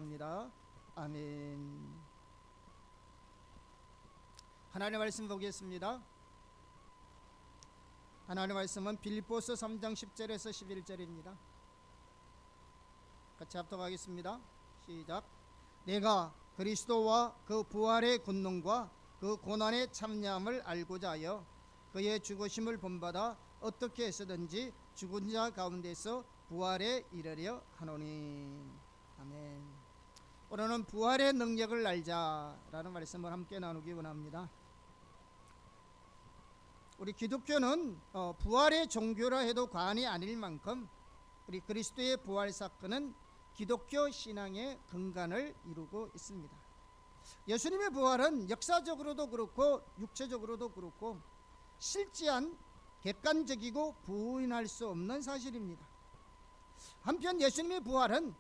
기도합니다. 아멘. 하나님의 말씀 보겠습니다. 하나님의 말씀은 빌립보서 3장 10절에서 11절입니다. 같이 합독하겠습니다. 시작. 내가 그리스도와 그 부활의 권능과 그 고난의 참여함을 알고자 하여 그의 죽으심을 본받아 어떻게 해서든지 죽은 자 가운데서 부활에 이르려 하노니. 아멘. 오늘은 부활의 능력을 알자라는 말씀을 함께 나누기 원합니다. 우리 기독교는 부활의 종교라 해도 과언이 아닐 만큼 우리 그리스도의 부활 사건은 기독교 신앙의 근간을 이루고 있습니다. 예수님의 부활은 역사적으로도 그렇고 육체적으로도 그렇고 실지한 객관적이고 부인할 수 없는 사실입니다. 한편 예수님의 부활은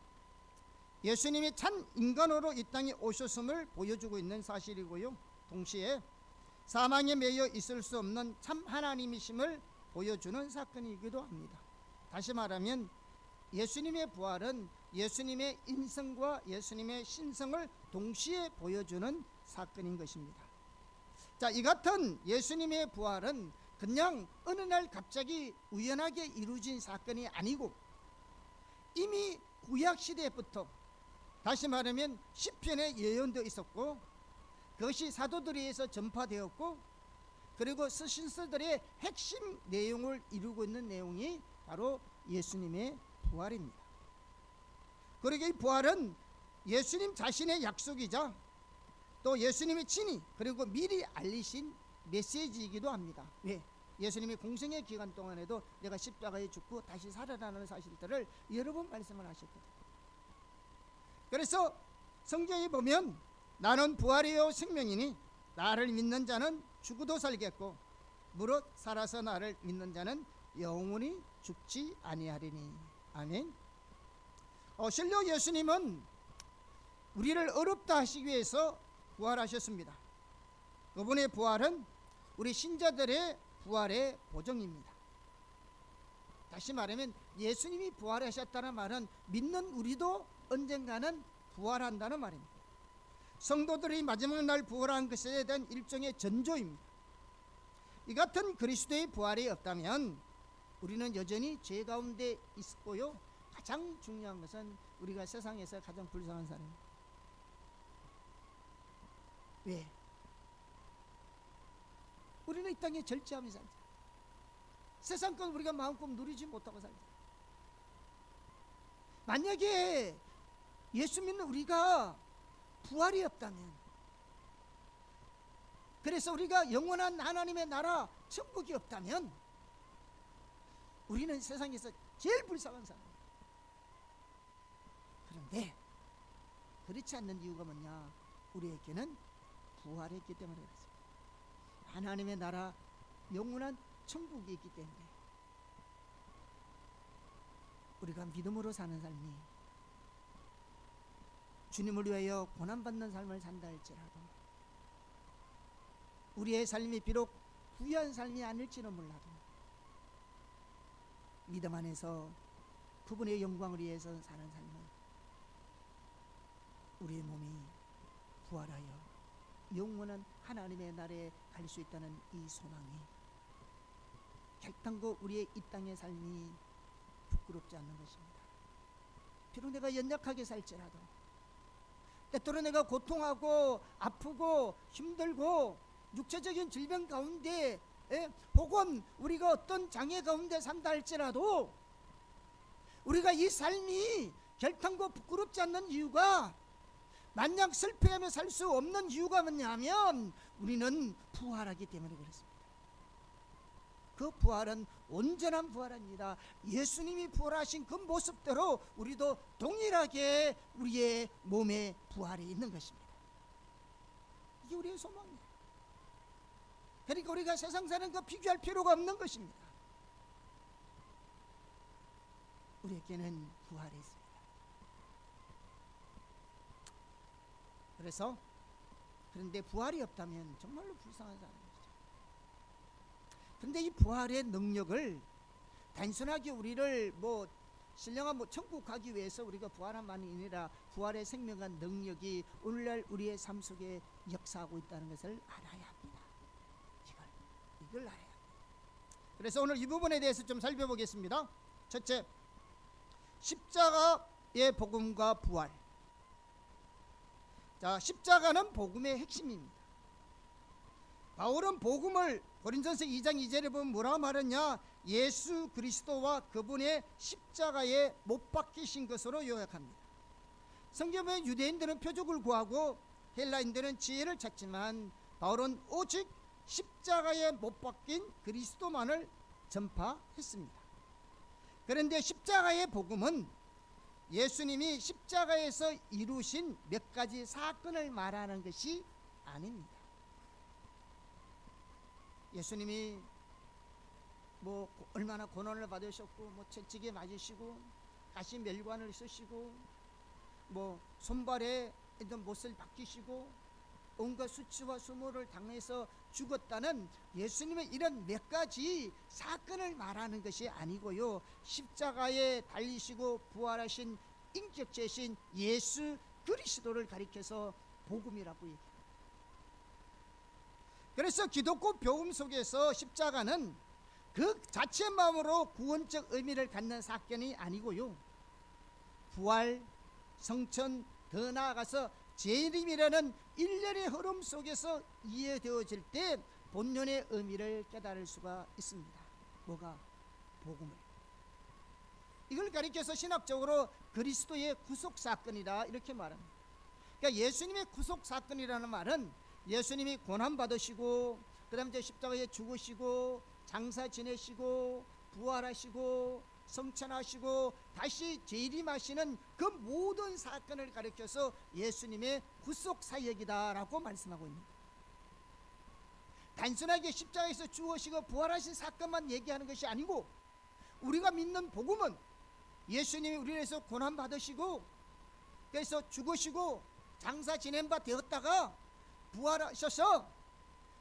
예수님이 참 인간으로 이 땅에 오셨음을 보여주고 있는 사실이고요, 동시에 사망에 매여 있을 수 없는 참 하나님이심을 보여주는 사건이기도 합니다. 다시 말하면 예수님의 부활은 예수님의 인성과 예수님의 신성을 동시에 보여주는 사건인 것입니다. 자, 이 같은 예수님의 부활은 그냥 어느 날 갑자기 우연하게 이루어진 사건이 아니고 이미 구약시대부터, 다시 말하면 시편에 예언되어 있었고 그것이 사도들에 의해서 전파되었고 그리고 서신서들의 핵심 내용을 이루고 있는 내용이 바로 예수님의 부활입니다. 그리고 이 부활은 예수님 자신의 약속이자 또 예수님이 친히 그리고 미리 알리신 메시지이기도 합니다. 왜? 예수님이 공생의 기간 동안에도 내가 십자가에 죽고 다시 살아나는 사실들을 여러 번 말씀을 하셨거든요. 그래서 성경에 보면 나는 부활이요 생명이니 나를 믿는 자는 죽어도 살겠고 무릇 살아서 나를 믿는 자는 영원히 죽지 아니하리니. 아멘. 실로 예수님은 우리를 어렵다 하시기 위해서 부활하셨습니다. 그분의 부활은 우리 신자들의 부활의 보정입니다. 다시 말하면 예수님이 부활하셨다는 말은 믿는 우리도 언젠가는 부활한다는 말입니다. 성도들이 마지막 날 부활한 것에 대한 일종의 전조입니다. 이 같은 그리스도의 부활이 없다면 우리는 여전히 죄 가운데 있고요, 가장 중요한 것은 우리가 세상에서 가장 불쌍한 사람입니다. 왜? 우리는 이 땅에 절제하며 살자. 세상 건 우리가 마음껏 누리지 못하고 살자. 만약에 예수 믿는 우리가 부활이 없다면, 그래서 우리가 영원한 하나님의 나라 천국이 없다면 우리는 세상에서 제일 불쌍한 사람입니다. 그런데 그렇지 않는 이유가 뭐냐? 우리에게는 부활이 있기 때문에 그렇습니다. 하나님의 나라 영원한 천국이 있기 때문에 우리가 믿음으로 사는 삶이 주님을 위하여 고난받는 삶을 산다 할지라도 우리의 삶이 비록 부유한 삶이 아닐지는 몰라도 믿음 안에서 그분의 영광을 위해서 사는 삶은 우리의 몸이 부활하여 영원한 하나님의 나라에 갈 수 있다는 이 소망이 결단코 우리의 이 땅의 삶이 부끄럽지 않는 것입니다. 비록 내가 연약하게 살지라도, 때때로 내가 고통하고 아프고 힘들고 육체적인 질병 가운데 혹은 우리가 어떤 장애 가운데 산다 할지라도 우리가 이 삶이 결단코 부끄럽지 않는 이유가, 만약 슬퍼하며 살 수 없는 이유가 뭐냐면 우리는 부활하기 때문에 그렇습니다. 그 부활은 온전한 부활입니다. 예수님이 부활하신 그 모습대로 우리도 동일하게 우리의 몸에 부활이 있는 것입니다. 이게 우리의 소망이에요. 그러니까 우리가 세상 사는 거 비교할 필요가 없는 것입니다. 우리에게는 부활이 있습니다. 그래서 그런데 부활이 없다면 정말로 불쌍한 사람이죠. 그런데 이 부활의 능력을 단순하게 우리를 신령한 천국 가기 위해서 우리가 부활함만이 아니라 부활의 생명한 능력이 오늘날 우리의 삶 속에 역사하고 있다는 것을 알아야 합니다. 이걸 알아야 합니다. 그래서 오늘 이 부분에 대해서 좀 살펴보겠습니다. 첫째, 십자가의 복음과 부활. 자, 십자가는 복음의 핵심입니다. 바울은 복음을 고린도전서 2장 2절에 보면 뭐라 말했냐? 예수 그리스도와 그분의 십자가에 못 박히신 것으로 요약합니다. 성경에 유대인들은 표적을 구하고 헬라인들은 지혜를 찾지만 바울은 오직 십자가에 못 박힌 그리스도만을 전파했습니다. 그런데 십자가의 복음은 예수님이 십자가에서 이루신 몇 가지 사건을 말하는 것이 아닙니다. 예수님이 뭐 얼마나 고난을 받으셨고 뭐 채찍에 맞으시고 가시 멸관을 쓰시고 뭐 손발에 있는 못을 박히시고 온갖 수치와 수모를 당해서 죽었다는 예수님의 이런 몇 가지 사건을 말하는 것이 아니고요, 십자가에 달리시고 부활하신 인격체신 예수 그리스도를 가리켜서 복음이라고 얘기합니다. 그래서 기독교 복음 속에서 십자가는 그 자체만으로 구원적 의미를 갖는 사건이 아니고요, 부활, 성천, 더 나아가서 재림이라는 일련의 흐름 속에서 이해되어질 때 본연의 의미를 깨달을 수가 있습니다. 뭐가? 복음을. 이걸 가리켜서 신학적으로 그리스도의 구속사건이다 이렇게 말합니다. 그러니까 예수님의 구속사건이라는 말은 예수님이 고난받으시고 그 다음에 십자가에 죽으시고 장사 지내시고 부활하시고 성천하시고 다시 재림하시는 그 모든 사건을 가리켜서 예수님의 구속사역이다라고 말씀하고 있는 거예요. 단순하게 십자가에서 죽으시고 부활하신 사건만 얘기하는 것이 아니고 우리가 믿는 복음은 예수님이 우리를 위해서 고난받으시고 그래서 죽으시고 장사 지낸 바 되었다가 부활하셔서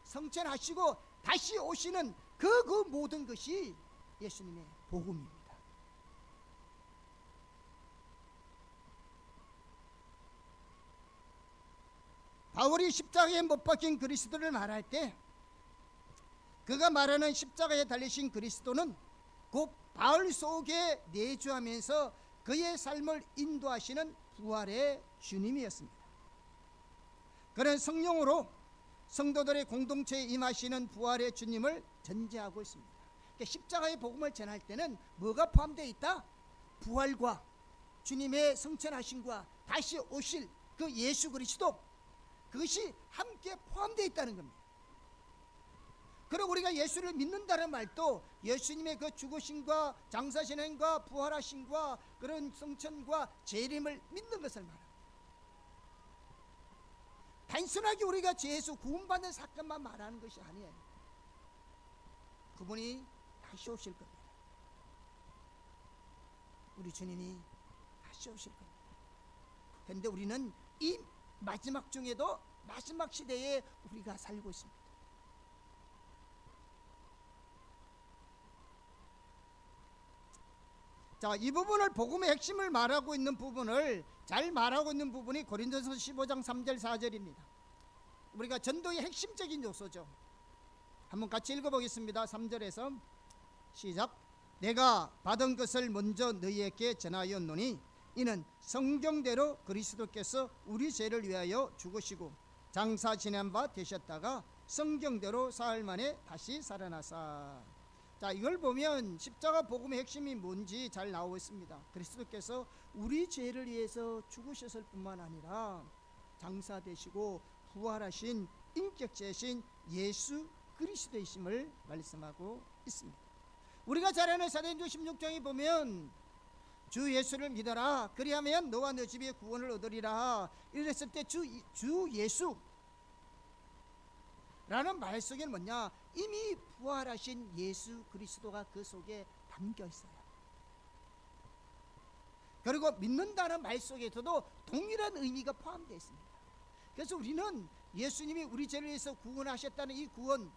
성천하시고 다시 오시는 그 모든 것이 예수님의 복음입니다. 바울이 십자가에 못 박힌 그리스도를 말할 때 그가 말하는 십자가에 달리신 그리스도는 곧 바울 속에 내주하면서 그의 삶을 인도하시는 부활의 주님이었습니다. 그는 성령으로 성도들의 공동체에 임하시는 부활의 주님을 전제하고 있습니다. 그러니까 십자가의 복음을 전할 때는 뭐가 포함되어 있다? 부활과 주님의 성천하심과 다시 오실 그 예수 그리스도, 그것이 함께 포함되어 있다는 겁니다. 그리고 우리가 예수를 믿는다는 말도 예수님의 그 죽으심과 장사신행과 부활하심과 그런 성천과 재림을 믿는 것을 말합니다. 단순하게 우리가 죄에서 구원받는 사건만 말하는 것이 아니에요. 그분이 다시 오실 겁니다. 우리 주님이 다시 오실 겁니다. 그런데 우리는 이 마지막 중에도 마지막 시대에 우리가 살고 있습니다. 자, 이 부분을 복음의 핵심을 말하고 있는 부분을 잘 말하고 있는 부분이 고린도전서 15장 3절 4절입니다. 우리가 전도의 핵심적인 요소죠. 한번 같이 읽어보겠습니다. 3절에서 시작. 내가 받은 것을 먼저 너희에게 전하였노니 이는 성경대로 그리스도께서 우리 죄를 위하여 죽으시고 장사 지낸 바 되셨다가 성경대로 사흘 만에 다시 살아나사. 자, 이걸 보면 십자가 복음의 핵심이 뭔지 잘 나오고 있습니다. 그리스도께서 우리 죄를 위해서 죽으셨을 뿐만 아니라 장사되시고 부활하신 인격체신 예수 그리스도이심을 말씀하고 있습니다. 우리가 잘 아는 사도행전 16장에 보면 주 예수를 믿어라 그리하면 너와 너 집에 구원을 얻으리라 이랬을 때 주 예수 라는 말 속에는 뭐냐? 이미 부활하신 예수 그리스도가 그 속에 담겨 있어요. 그리고 믿는다는 말 속에서도 동일한 의미가 포함되어 있습니다. 그래서 우리는 예수님이 우리 죄를 위해서 구원하셨다는 이 구원,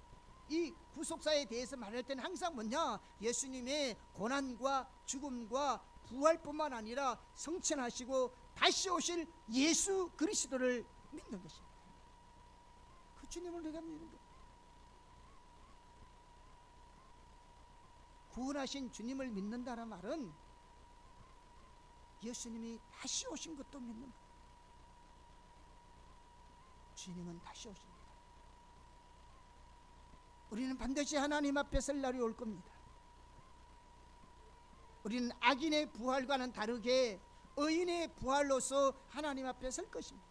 이 구속사에 대해서 말할 때는 항상 뭐냐? 예수님의 고난과 죽음과 부활뿐만 아니라 성천하시고 다시 오실 예수 그리스도를 믿는 것입니다. 그 주님을 내가 믿는 것. 구원하신 주님을 믿는다는 말은 예수님이 다시 오신 것도 믿는 거예요. 주님은 다시 오십니다. 우리는 반드시 하나님 앞에 설 날이 올 겁니다. 우리는 악인의 부활과는 다르게 의인의 부활로서 하나님 앞에 설 것입니다.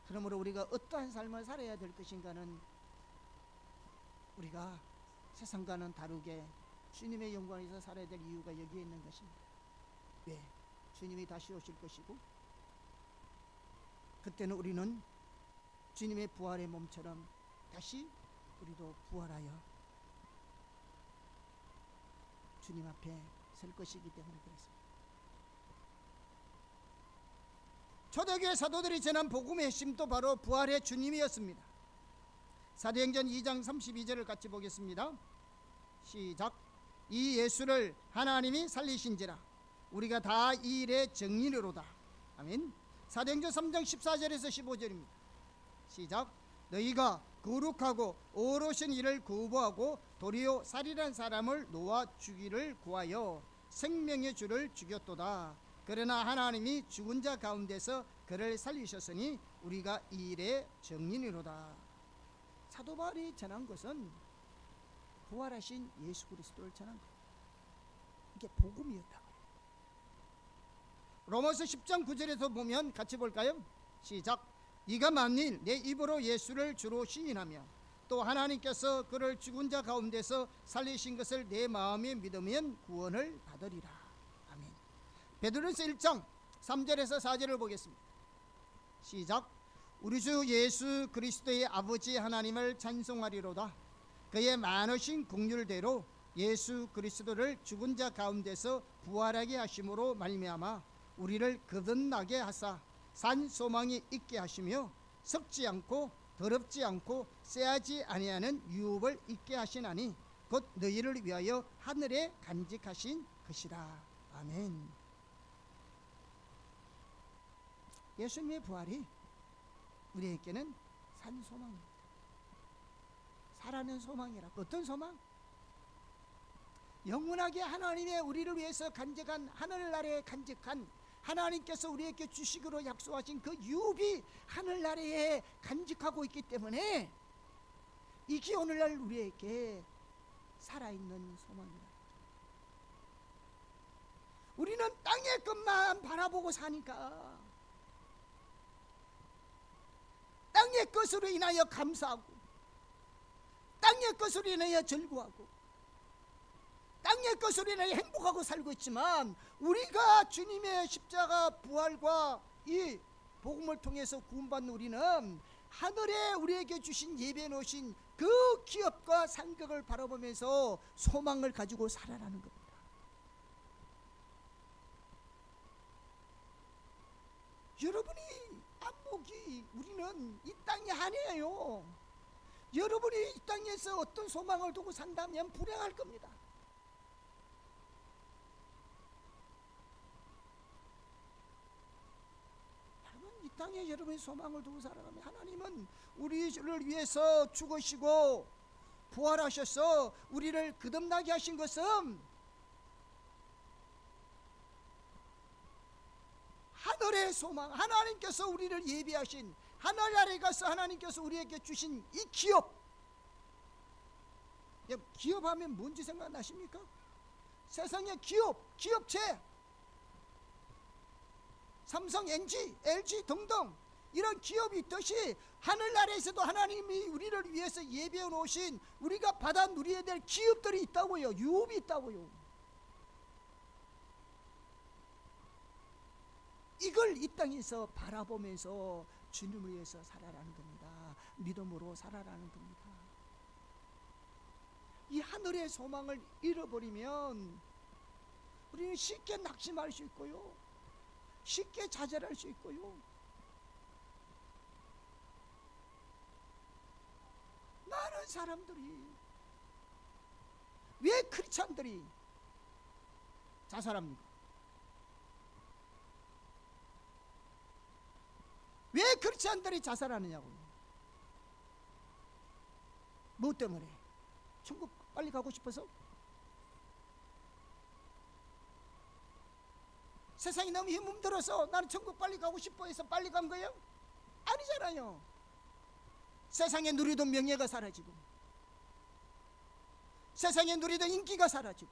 그러므로 우리가 어떠한 삶을 살아야 될 것인가는 우리가 세상과는 다르게 주님의 영광에서 살아야 될 이유가 여기에 있는 것입니다. 왜? 주님이 다시 오실 것이고 그때는 우리는 주님의 부활의 몸처럼 다시 우리도 부활하여 주님 앞에 설 것이기 때문에 그렇습니다. 초대교회 사도들이 전한 복음의 핵심도 바로 부활의 주님이었습니다. 사도행전 2장 32절을 같이 보겠습니다. 시작. 이 예수를 하나님이 살리신지라 우리가 다 이 일의 증인으로다. 아멘. 사도행전 3장 14절에서 15절입니다. 시작. 너희가 거룩하고 오롯신 이를 거부하고 도리어 살인한 사람을 놓아 죽이를 구하여 생명의 주를 죽였도다. 그러나 하나님이 죽은 자 가운데서 그를 살리셨으니 우리가 이 일의 증인이로다. 사도 바울이 전한 것은 부활하신 예수 그리스도를 전한 거예요. 이게 복음이었다고. 로마서 10장 9절에서 보면 같이 볼까요? 시작. 네가 만일 내 입으로 예수를 주로 시인하며 또 하나님께서 그를 죽은 자 가운데서 살리신 것을 내 마음에 믿으면 구원을 받으리라. 아멘. 베드로전서 1장 3절에서 4절을 보겠습니다. 시작. 우리 주 예수 그리스도의 아버지 하나님을 찬송하리로다. 그의 많으신 긍휼대로 예수 그리스도를 죽은 자 가운데서 부활하게 하심으로 말미암아 우리를 거듭나게 하사 산 소망이 있게 하시며 썩지 않고 더럽지 않고 쎄하지 아니하는 유업을 있게 하시나니 곧 너희를 위하여 하늘에 간직하신 것이라. 아멘. 예수님의 부활이 우리에게는 산 소망입니다. 살아는 소망이라고. 어떤 소망? 영원하게 하나님의 우리를 위해서 간직한 하늘나라에 간직한 하나님께서 우리에게 주시기로 약속하신 그 유업이 하늘나라에 간직하고 있기 때문에 이게 오늘날 우리에게 살아있는 소망이다. 우리는 땅의 것만 바라보고 사니까 땅의 것으로 인하여 감사하고 땅의 것으로 인하여 즐거워하고 땅의 것으로 인하여 행복하고 살고 있지만 우리가 주님의 십자가 부활과 이 복음을 통해서 구원받는 우리는 하늘에 우리에게 주신 예배해 놓으신 그 기업과 상격을 바라보면서 소망을 가지고 살아가는 겁니다. 여러분이 안목이 우리는 이 땅이 아니에요. 여러분이 이 땅에서 어떤 소망을 두고 산다면 불행할 겁니다. 여러분 이 땅에 여러분이 소망을 두고 살아가면 하나님은 우리를 위해서 죽으시고 부활하셔서 우리를 거듭나게 하신 것은 하늘의 소망, 하나님께서 우리를 예비하신 하늘나라에 가서 하나님께서 우리에게 주신 이 기업. 기업하면 뭔지 생각나십니까? 세상의 기업, 기업체, 삼성, NG, LG 등등 이런 기업이 있듯이 하늘나라에서도 하나님이 우리를 위해서 예비해 놓으신 우리가 받아 누려야 될 기업들이 있다고요. 유업이 있다고요. 이걸 이 땅에서 바라보면서 주님을 위해서 살아라는 겁니다. 믿음으로 살아라는 겁니다. 이 하늘의 소망을 잃어버리면 우리는 쉽게 낙심할 수 있고요, 쉽게 좌절할 수 있고요. 많은 사람들이, 왜 크리스찬들이 자살합니까? 왜 크리스찬들이 자살하느냐고요. 뭐 때문에? 천국 빨리 가고 싶어서? 세상이 너무 힘들어서 나는 천국 빨리 가고 싶어 해서 빨리 간 거예요? 아니잖아요. 세상에 누리던 명예가 사라지고, 세상에 누리던 인기가 사라지고,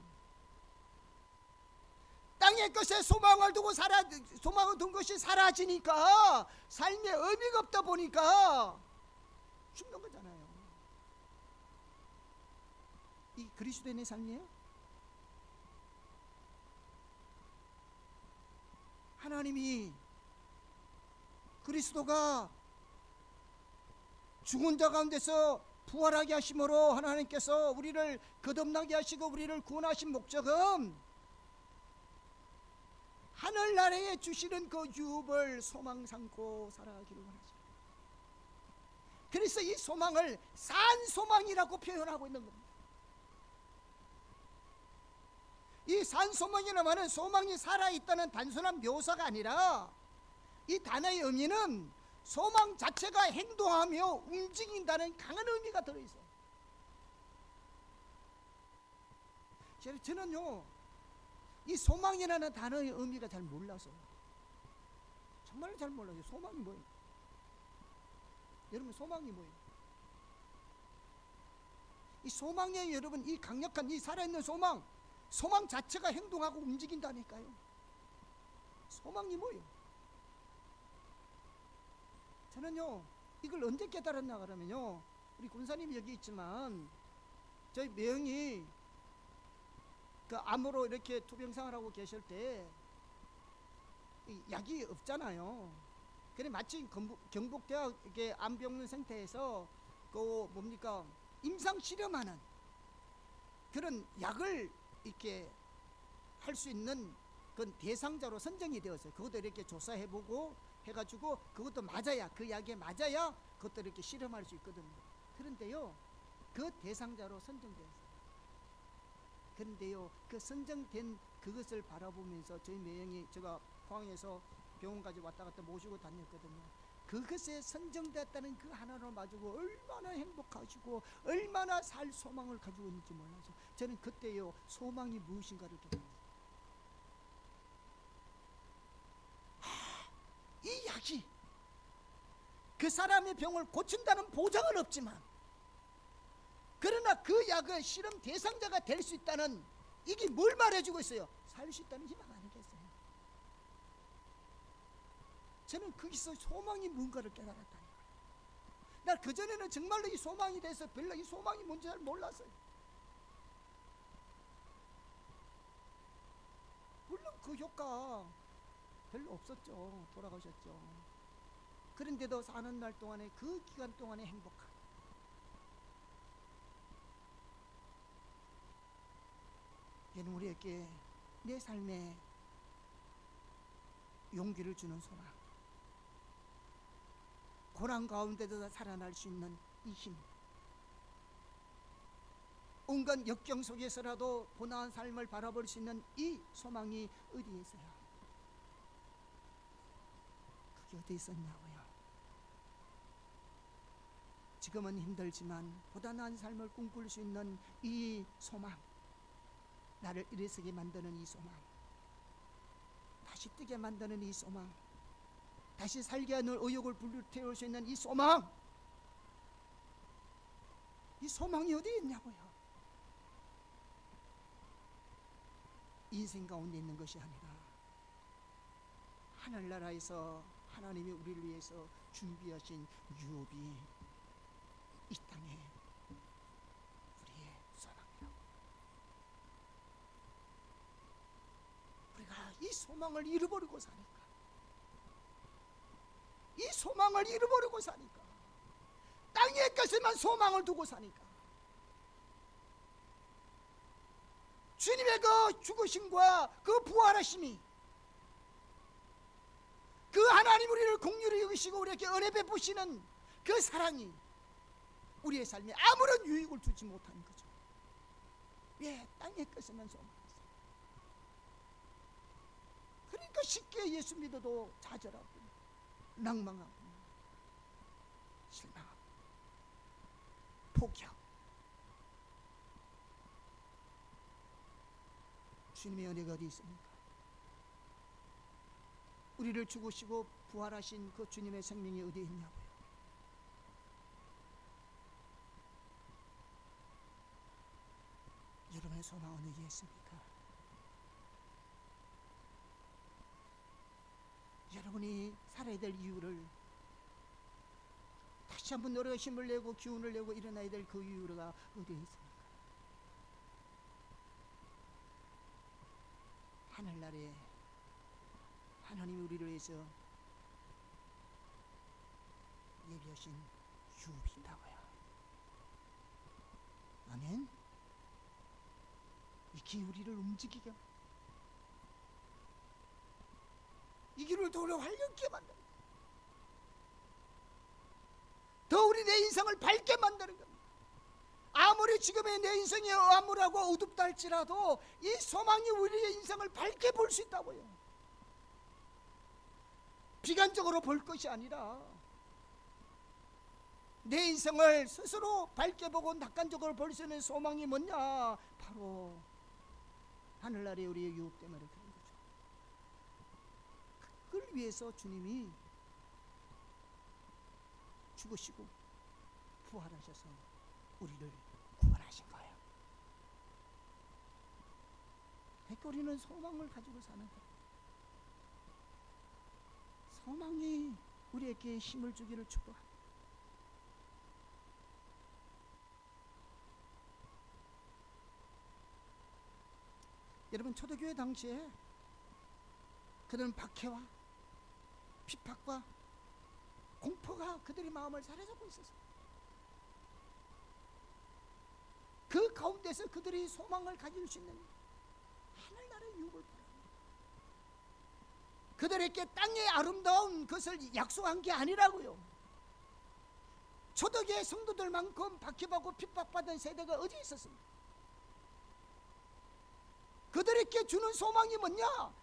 땅의 것에 소망을 둔 것이 사라지니까 삶에 의미가 없다 보니까 죽는 거잖아요. 이 그리스도인의 삶이에요? 하나님이 그리스도가 죽은 자 가운데서 부활하게 하심으로 하나님께서 우리를 거듭나게 하시고 우리를 구원하신 목적은 하늘나라에 주시는 그 유업을 소망 삼고 살아가기를 원하죠. 그래서 이 소망을 산 소망이라고 표현하고 있는 겁니다. 이 산 소망이라는 말은 소망이 살아있다는 단순한 묘사가 아니라 이 단어의 의미는 소망 자체가 행동하며 움직인다는 강한 의미가 들어있어요. 저는요, 이 소망이라는 단어의 의미가 잘 몰라서, 정말 잘 몰라요. 소망이 뭐예요? 여러분, 소망이 뭐예요? 이 소망에 여러분, 이 강력한 이 살아있는 소망 자체가 행동하고 움직인다니까요. 소망이 뭐예요? 저는요, 이걸 언제 깨달았나 그러면요, 우리 군사님이 여기 있지만 저희 매형이 그 암으로 이렇게 투병생활하고 계실 때 약이 없잖아요. 그래 마치 경북대학의 암병원 생태에서 그 뭡니까 임상 실험하는 그런 약을 이렇게 할 수 있는 그 대상자로 선정이 되었어요. 그것도 이렇게 조사해보고 해가지고 그것도 맞아야, 그 약에 맞아야 그것도 이렇게 실험할 수 있거든요. 그런데요, 그 대상자로 선정되었어요. 그런데요, 그 선정된 그것을 바라보면서 저희 매형이, 제가 포항에서 병원까지 왔다 갔다 모시고 다녔거든요. 그것에 선정됐다는 그 하나로 마주고 얼마나 행복하시고 얼마나 살 소망을 가지고 있는지 몰라서 저는 그때요, 소망이 무엇인가를 깨달았어요. 이 약이 그 사람의 병을 고친다는 보장은 없지만, 그러나 그 약의 실험 대상자가 될 수 있다는, 이게 뭘 말해주고 있어요? 살 수 있다는 희망 아니겠어요? 저는 거기서 소망이 뭔가를 깨달았다니까요. 나 그전에는 정말로 이 소망에 대해서 별로 이 소망이 뭔지 잘 몰랐어요. 물론 그 효과 별로 없었죠. 돌아가셨죠. 그런데도 사는 날 동안에, 그 기간 동안에 행복한, 얘는 우리에게 내 삶에 용기를 주는 소망, 고난 가운데도 살아날 수 있는 이 힘, 온갖 역경 속에서라도 고난한 삶을 바라볼 수 있는 이 소망이 어디에 있어요? 그게 어디에 있었냐고요? 지금은 힘들지만 보다 나은 삶을 꿈꿀 수 있는 이 소망, 나를 일어서게 만드는 이 소망, 다시 뜨게 만드는 이 소망, 다시 살게 하는 의욕을 불태울 수 있는 이 소망, 이 소망이 어디에 있냐고요? 인생 가운데 있는 것이 아니라 하늘나라에서 하나님이 우리를 위해서 준비하신 유업이 이 땅에 우리의 소망이라고. 우리가 이 소망을 잃어버리고 사니까, 이 소망을 잃어버리고 사니까, 땅의 것에만 소망을 두고 사니까, 주님의 그 죽으심과 그 부활하심이, 그 하나님 우리를 긍휼히 여기시고 우리에게 은혜 베푸시는 그 사랑이 우리의 삶에 아무런 유익을 주지 못하는 거죠. 왜? 땅의 것에만 소망했어요. 그러니까 쉽게 예수 믿어도 좌절하고 낭망하고 실망하고 포기하고. 주님의 은혜가 어디 있습니까? 우리를 죽으시고 부활하신 그 주님의 생명이 어디에 있냐고요. 여러분의 소망은 어디에 있습니까? 여러분이 살아야 될 이유를 다시 한번 노력의 힘을 내고 기운을 내고 일어나야 될 그 이유가 어디에 있습니까? 하늘나라에 하나님이 우리를 위해서 예비하신 유업이 있다고요. 아멘. 이 길 우리를 움직이게, 이 길을 도로 활력게 만드는, 더 우리 내 인생을 밝게 만드는 겁니다. 아무리 지금의 내 인생이 암울하고 어둡다 할지라도 이 소망이 우리의 인생을 밝게 볼 수 있다고요. 비관적으로 볼 것이 아니라 내 인생을 스스로 밝게 보고 낙관적으로 볼 수 있는 소망이 뭐냐? 바로 하늘나라에 우리의 유업 때문에 그런 거죠. 그걸 위해서 주님이 죽으시고 부활하셔서 우리를 구원하신 거예요. 그러니까 우리는 소망을 가지고 사는 거예요. 소망이 우리에게 힘을 주기를 축복합니다. 여러분, 초대교회 당시에 그들은 박해와 핍박과 공포가 그들의 마음을 사로잡고 있었어요. 그 가운데서 그들이 소망을 가질 수 있는 하늘나라의 유업을 바랍니다. 그들에게 땅의 아름다운 것을 약속한 게 아니라고요. 초대교회 성도들만큼 박해받고 핍박받은 세대가 어디 있었습니까? 그들에게 주는 소망이 뭐냐?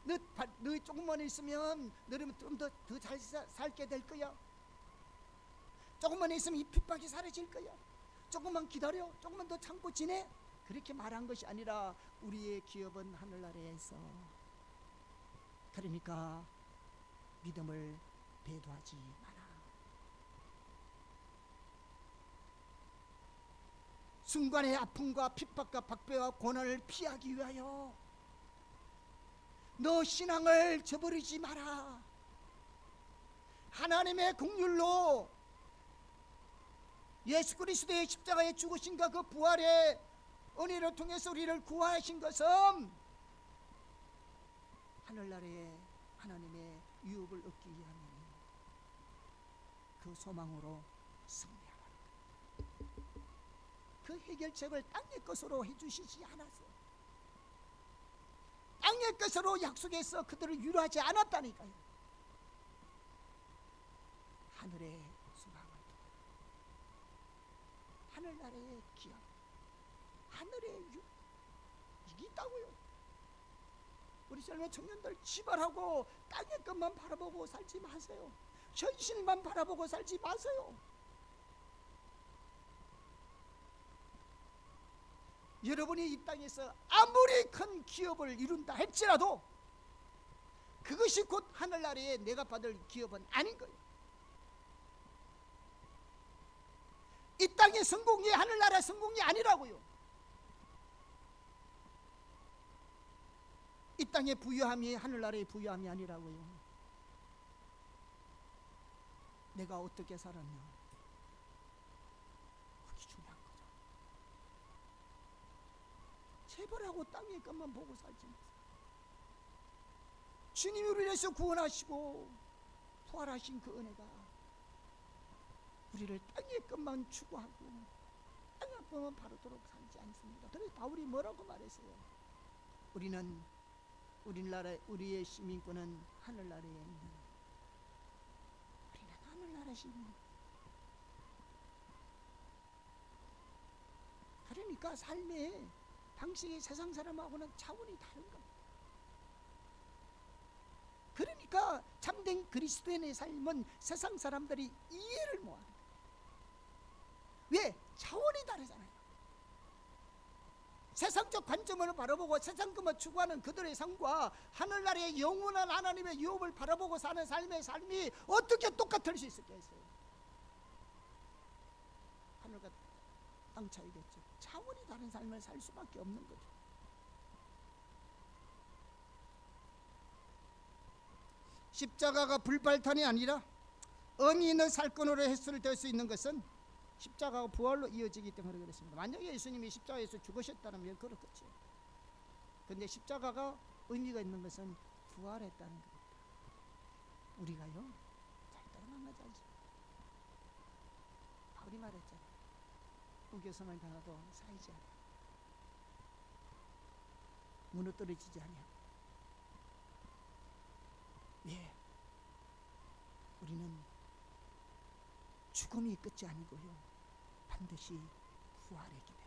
너 조금만 있으면 너는 좀 더 잘 살게 될 거야. 조금만 있으면 이 핍박이 사라질 거야. 조금만 기다려. 조금만 더 참고 지내. 그렇게 말한 것이 아니라 우리의 기업은 하늘나라에서. 그러니까 믿음을 배도하지 마라. 순간의 아픔과 핍박과 박배와 고난을 피하기 위하여 너 신앙을 저버리지 마라. 하나님의 긍휼로 예수 그리스도의 십자가에 죽으신가 그 부활의 은혜를 통해서 우리를 구하신 것은 하늘나라에 하나님의 유업을 얻기 위함이니 그 소망으로 승리하라. 그 해결책을 땅의 것으로 해주시지 않았어요. 땅의 것으로 약속해서 그들을 유로하지 않았다니까요. 하늘의 소망을 통해 하늘나라의 기업, 하늘의 유, 이게 있다고요. 우리 젊은 청년들 지발하고 땅의 것만 바라보고 살지 마세요. 현실만 바라보고 살지 마세요. 여러분이 이 땅에서 아무리 큰 기업을 이룬다 할지라도 그것이 곧 하늘나라에 내가 받을 기업은 아닌 거예요. 이 땅의 성공이 하늘나라 성공이 아니라고요. 이 땅의 부유함이 하늘나라의 부유함이 아니라고요. 내가 어떻게 살았냐, 그게 중요한 거죠. 재벌하고 땅의 것만 보고 살지 마세요. 주님이 우리를 위해서 구원하시고 부활하신 그 은혜가 우리를 땅의 것만 추구하고 땅의 것만 바르도록 살지 않습니다. 그래서 바울이 뭐라고 말했어요? 우리의 시민권은 하늘나라에 있는, 우리는 하늘나라 시민. 그러니까 삶의 방식이 세상 사람하고는 차원이 다른 겁니다. 그러니까 참된 그리스도인의 삶은 세상 사람들이 이해를 못하는 거예요. 왜? 차원이 다르잖아요. 세상적 관점을 바라보고 세상 것만 추구하는 그들의 삶과 하늘나라의 영원한 하나님의 유업을 바라보고 사는 삶의 삶이 어떻게 똑같을 수 있겠어요? 하늘과 땅 차이겠죠. 차원이 다른 삶을 살 수밖에 없는 거죠. 십자가가 불발탄이 아니라 의미 있는 살건으로 해설될 수 있는 것은 십자가가 부활로 이어지기 때문에 그렇습니다. 만약에 예수님이 십자가에서 죽으셨다면 그렇겠죠. 그런데 십자가가 의미가 있는 것은 부활했다는 겁니다. 우리가요 절대로 만나지 않습니다. 바울이 말했잖아요. 우겨서만 당하도 사이지 않아요. 무너뜨려지지 않아요. 예, 우리는 죽음이 끝이 아니고요 반드시 부활의 기대.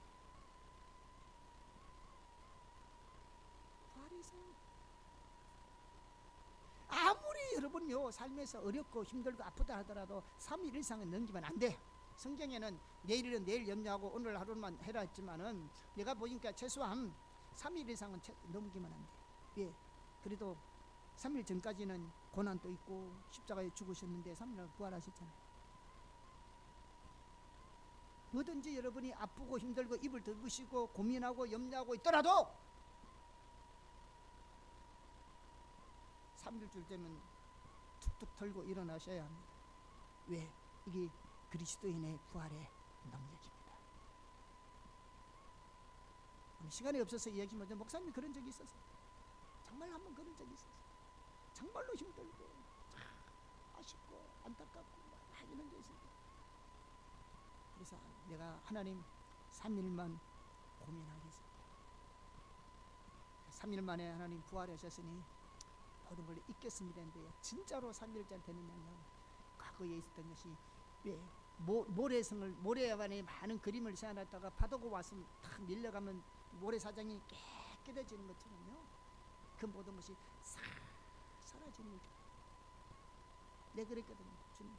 부활에서 아무리 여러분요 삶에서 어렵고 힘들고 아프다 하더라도 3일 이상은 넘기면 안 돼. 성경에는 내일은 내일 염려하고 오늘 하루만 해라 했지만은 내가 보니까 최소한 3일 이상은 넘기면 안 돼. 예, 그래도 3일 전까지는 고난도 있고 십자가에 죽으셨는데 3일날 부활하셨잖아요. 뭐든지 여러분이 아프고 힘들고 입을 덮으시고 고민하고 염려하고 있더라도 3일 줄 때면 툭툭 털고 일어나셔야 합니다. 왜? 이게 그리스도인의 부활의 능력입니다. 시간이 없어서 이야기하면 목사님이 그런 적이 있었어요. 정말 한번 그런 적이 있었어요. 정말로 힘들고 아쉽고 안타깝고 막 이런 게 있어요. 그래서 내가 하나님 3일만 고민하겠습니다. 3일 만에 하나님 부활하셨으니 모든 걸 잊겠습니다 했는데 진짜로 3일째 되느냐면 과거에 있었던 것이 왜 모래안에 많은 그림을 세워놨다가 파도가 왔으면 탁 밀려가면 모래사장이 깨끗해지는 것처럼요 그 모든 것이 싹 사라지는 거죠. 내가 그랬거든요. 주님.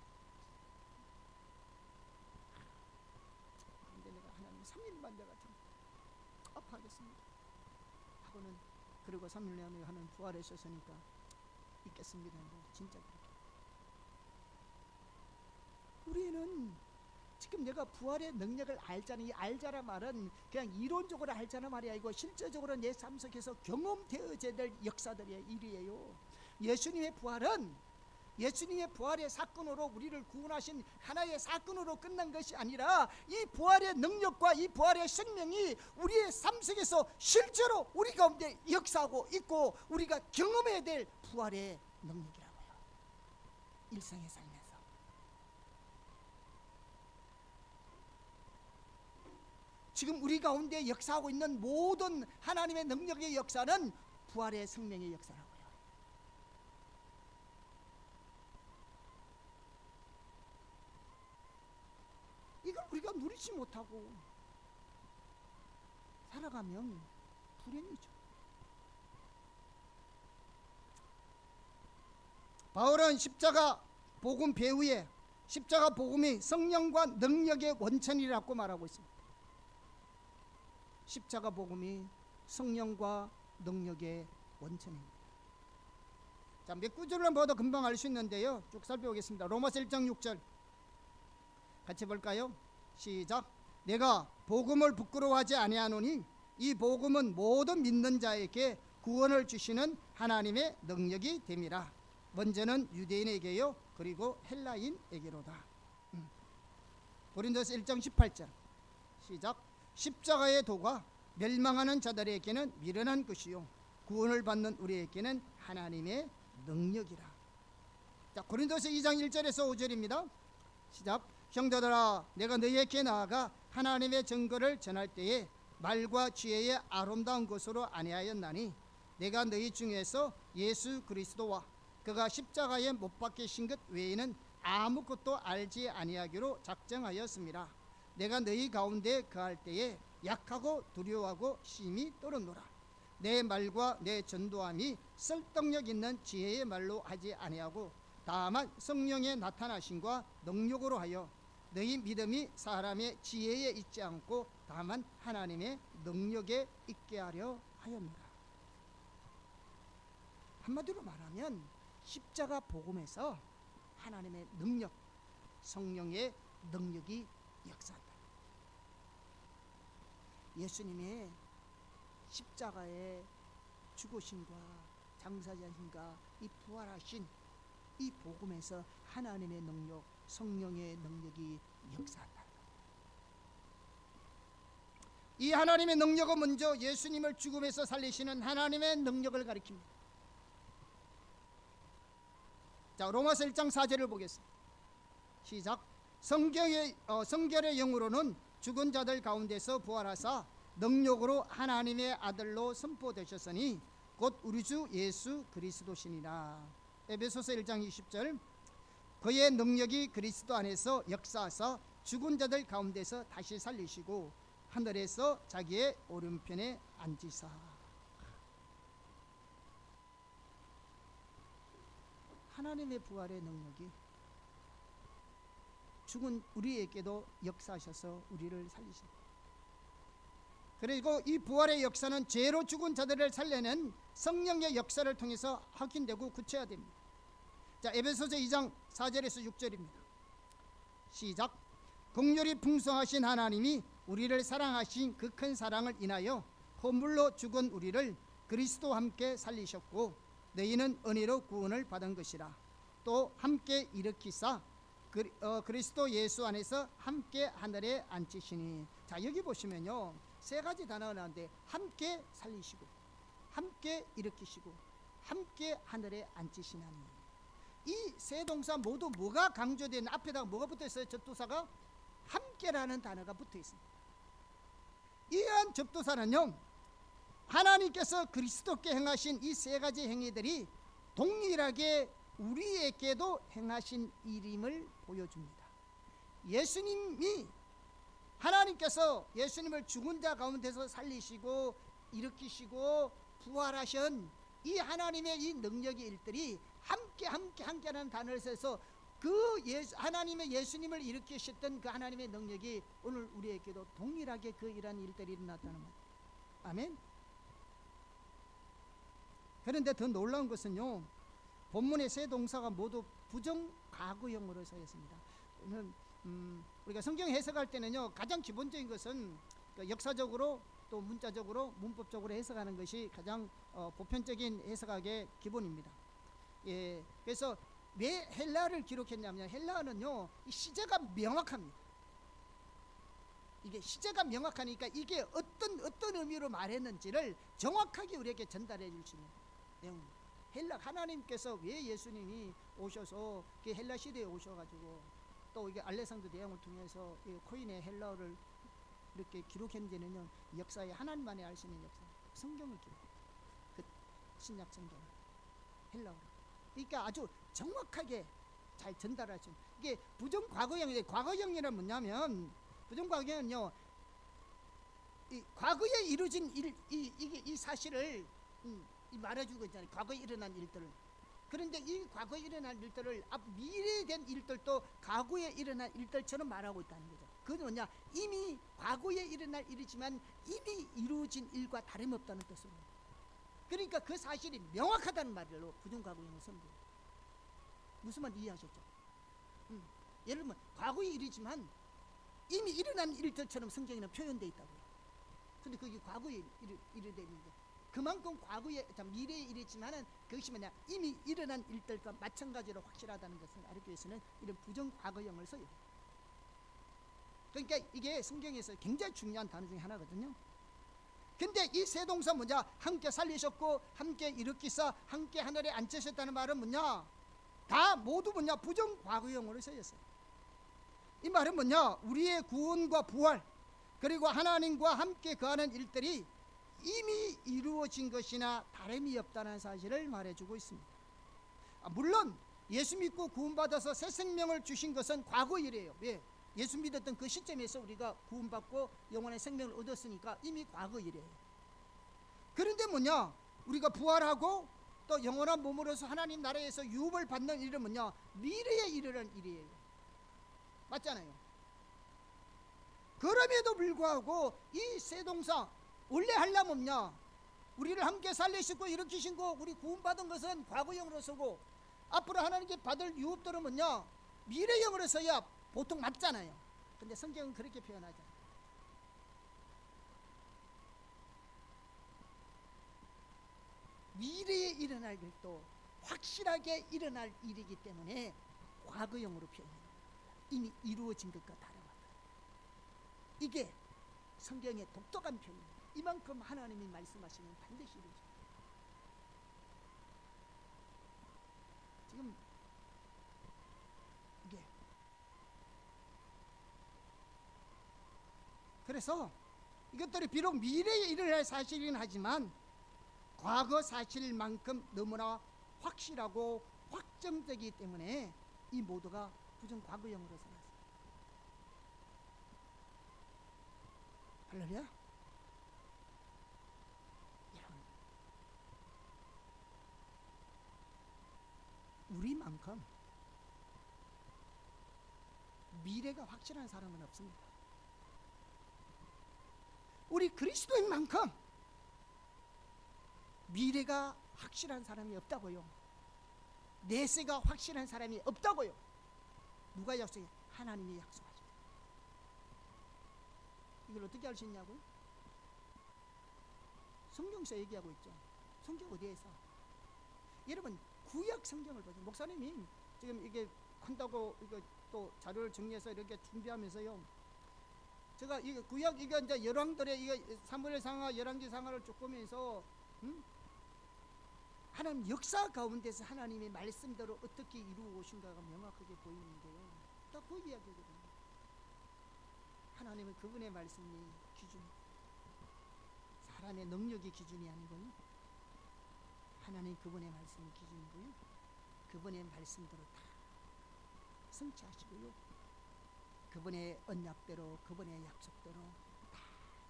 그런데 내가 하나님 3일만 내가 좀 아파하겠습니다 하고는 그리고 3일 내내 하는 부활에 있었으니까 있겠습니다. 진짜 그렇게 우리는 지금 내가 부활의 능력을 알자는 이 알자란 말은 그냥 이론적으로 알자는 말이 아니고 실제적으로 내 삶 속에서 경험되어져야 될 역사들의 일이에요. 예수님의 부활은 예수님의 부활의 사건으로 우리를 구원하신 하나의 사건으로 끝난 것이 아니라 이 부활의 능력과 이 부활의 생명이 우리의 삶 속에서 실제로 우리 가운데 역사하고 있고 우리가 경험해야 될 부활의 능력이라고요. 일상의 삶에서 지금 우리 가운데 역사하고 있는 모든 하나님의 능력의 역사는 부활의 생명의 역사라고요. 이걸 우리가 누리지 못하고 살아가면 불행이죠. 바울은 십자가 복음 배후에 십자가 복음이 성령과 능력의 원천이라고 말하고 있습니다. 십자가 복음이 성령과 능력의 원천입니다. 자, 몇 구절만 봐도 금방 알 수 있는데요. 쭉 살펴보겠습니다. 로마서 1장 6절 같이 볼까요? 시작. 내가 복음을 부끄러워하지 아니하노니 이 복음은 모든 믿는 자에게 구원을 주시는 하나님의 능력이 됨이라. 먼저는 유대인에게요 그리고 헬라인에게로다. 고린도서 1장 18절 시작. 십자가의 도가 멸망하는 자들에게는 미련한 것이요 구원을 받는 우리에게는 하나님의 능력이라. 자, 고린도서 2장 1절에서 5절입니다. 시작. 형제들아 내가 너희에게 나아가 하나님의 증거를 전할 때에 말과 지혜의 아름다운 것으로 아니하였나니 내가 너희 중에서 예수 그리스도와 그가 십자가에 못 박히신 것 외에는 아무것도 알지 아니하기로 작정하였습니다. 내가 너희 가운데 거할 때에 약하고 두려워하고 심히 떨었노라. 내 말과 내 전도함이 설득력 있는 지혜의 말로 하지 아니하고 다만 성령의 나타나심과 능력으로 하여 너희 믿음이 사람의 지혜에 있지 않고 다만 하나님의 능력에 있게 하려 하였노라. 한마디로 말하면 십자가 복음에서 하나님의 능력, 성령의 능력이 역사한다. 예수님의 십자가의 죽으심과 장사자신과 이 부활하신 이 복음에서 하나님의 능력, 성령의 능력이 역사한다. 이 하나님의 능력은 먼저 예수님을 죽음에서 살리시는 하나님의 능력을 가리킵니다. 자, 로마서 1장 4절을 보겠습니다. 시작. 성결의 영으로는 죽은 자들 가운데서 부활하사 능력으로 하나님의 아들로 선포되셨으니 곧 우리 주 예수 그리스도시니라. 에베소서 1장 20절. 그의 능력이 그리스도 안에서 역사하사 죽은 자들 가운데서 다시 살리시고 하늘에서 자기의 오른편에 앉으사. 하나님의 부활의 능력이 죽은 우리에게도 역사하셔서 우리를 살리십니다. 그리고 이 부활의 역사는 죄로 죽은 자들을 살려낸 성령의 역사를 통해서 확인되고 구체화됩니다. 자, 에베소서 2장 4절에서 6절입니다. 시작. 긍휼이 풍성하신 하나님이 우리를 사랑하신 그 큰 사랑을 인하여 허물로 죽은 우리를 그리스도와 함께 살리셨고 너희는 은혜로 구원을 받은 것이라. 또 함께 일으키사 그리스도 예수 안에서 함께 하늘에 앉히시니. 자, 여기 보시면요, 세 가지 단어가 나오는데 함께 살리시고 함께 일으키시고 함께 하늘에 앉히시나니. 이 세 동사 모두 뭐가 강조되는, 앞에다가 뭐가 붙어있어요? 접두사가 함께라는 단어가 붙어있습니다. 이러한 접두사는요, 하나님께서 그리스도께 행하신 이 세 가지 행위들이 동일하게 우리에게도 행하신 일임을 보여줍니다. 예수님이, 하나님께서 예수님을 죽은 자 가운데서 살리시고 일으키시고 부활하신 이 하나님의 이 능력의 일들이 함께라는 단어를 써서 하나님의 예수님을 일으키셨던 그 하나님의 능력이 오늘 우리에게도 동일하게 그 이러한 일들이 일어났다는 말. 아멘. 그런데 더 놀라운 것은요, 본문의 세 동사가 모두 부정 과거형으로 서 있습니다. 우리가 성경 해석할 때는요, 가장 기본적인 것은 역사적으로 또 문자적으로 문법적으로 해석하는 것이 가장 보편적인 해석학의 기본입니다. 예, 그래서 왜 헬라어를 기록했냐면 헬라어는요, 이 시제가 명확합니다. 이게 시제가 명확하니까 이게 어떤 의미로 말했는지를 정확하게 우리에게 전달해 줄 수 있는 내용입니다. 하나님께서 왜 예수님이 오셔서 그 헬라 시대에 오셔가지고 또 이게 알렉산더 대왕을 통해서 코인의 헬라어를 이렇게 기록했는지는요, 역사에 하나님만이 알 수 있는 역사, 성경을 기록, 그 신약 성경 헬라어로. 그러니까 아주 정확하게 잘 전달하죠. 이게 부정 과거형인데, 과거형이란 뭐냐면, 부정 과거형은요, 이 과거에 이루어진 이 사실을 말해주고 있잖아요. 과거에 일어난 일들을. 그런데 이 과거에 일어난 일들을 미래에 된 일들도 과거에 일어난 일들처럼 말하고 있다는 거죠. 그건 뭐냐, 이미 과거에 일어날 일이지만 이미 이루어진 일과 다름없다는 뜻으로. 그러니까 그 사실이 명확하다는 말로 부정과거형을 선포해요. 무슨 말 이해하셨죠? 예를 들면 과거의 일이지만 이미 일어난 일들처럼 성경에는 표현되어 있다고요. 근데 그게 과거의 일이 되는데, 그만큼 과거의 미래의 일이지만은 그것이 뭐냐, 이미 일어난 일들과 마찬가지로 확실하다는 것을 알기 위해서는 이런 부정과거형을 써요. 그러니까 이게 성경에서 굉장히 중요한 단어 중에 하나거든요. 근데 이 세 동사 뭐냐, 함께 살리셨고 함께 일으키사 함께 하늘에 앉으셨다는 말은 뭐냐, 다 모두 뭐냐, 부정과거형으로 쓰였어요. 이 말은 뭐냐, 우리의 구원과 부활 그리고 하나님과 함께 거하는 일들이 이미 이루어진 것이나 다름이 없다는 사실을 말해주고 있습니다. 물론 예수 믿고 구원받아서 새 생명을 주신 것은 과거 일이에요. 왜? 예수 믿었던 그 시점에서 우리가 구원받고 영원의 생명을 얻었으니까 이미 과거 일이에요. 그런데 뭐냐, 우리가 부활하고 또 영원한 몸으로서 하나님 나라에서 유업을 받는 일은 뭐냐, 미래에 이르는 일이에요. 맞잖아요. 그럼에도 불구하고 이 새 동상 원래 하려면 뭐냐, 우리를 함께 살리시고 일으키신 거, 우리 구원받은 것은 과거형으로 서고 앞으로 하나님께 받을 유업들은 뭐냐, 미래형으로 서야 보통 맞잖아요. 근데 성경은 그렇게 표현하죠. 미래에 일어날 일도 확실하게 일어날 일이기 때문에 과거형으로 표현해요. 이미 이루어진 것과 다름없다. 이게 성경의 독특한 표현입니다. 이만큼 하나님이 말씀하시면 반드시 이루어집니다. 지금 이게 그래서 이것들이 비록 미래에 일어날 사실이긴 하지만 과거 사실만큼 너무나 확실하고 확정되기 때문에 이 모두가 부정 과거형으로서 나왔습니다. 할렐루야. 여러분, 우리만큼 미래가 확실한 사람은 없습니다. 우리 그리스도인만큼 미래가 확실한 사람이 없다고요. 내세가 확실한 사람이 없다고요. 누가 약속해? 하나님이 약속하죠. 이걸 어떻게 알 수 있냐고요? 성경에서 얘기하고 있죠. 성경 어디에서? 여러분, 구약 성경을 보세요. 목사님이 지금 이게 한다고 이거 또 자료를 정리해서 이렇게 준비하면서요, 제가 이거 구약 이거 이제 열왕들의 이거 사무엘상하 열왕기상하를 쭉 보면서 하나님 역사 가운데서 하나님의 말씀대로 어떻게 이루어 오신가가 명확하게 보이는데요, 다 그 이야기거든요. 하나님은 그분의 말씀이 기준입니다. 사람의 능력이 기준이 아니고요, 하나님 그분의 말씀이 기준이고요, 그분의 말씀대로 다 성취하시고요, 그분의 언약대로 그분의 약속대로 다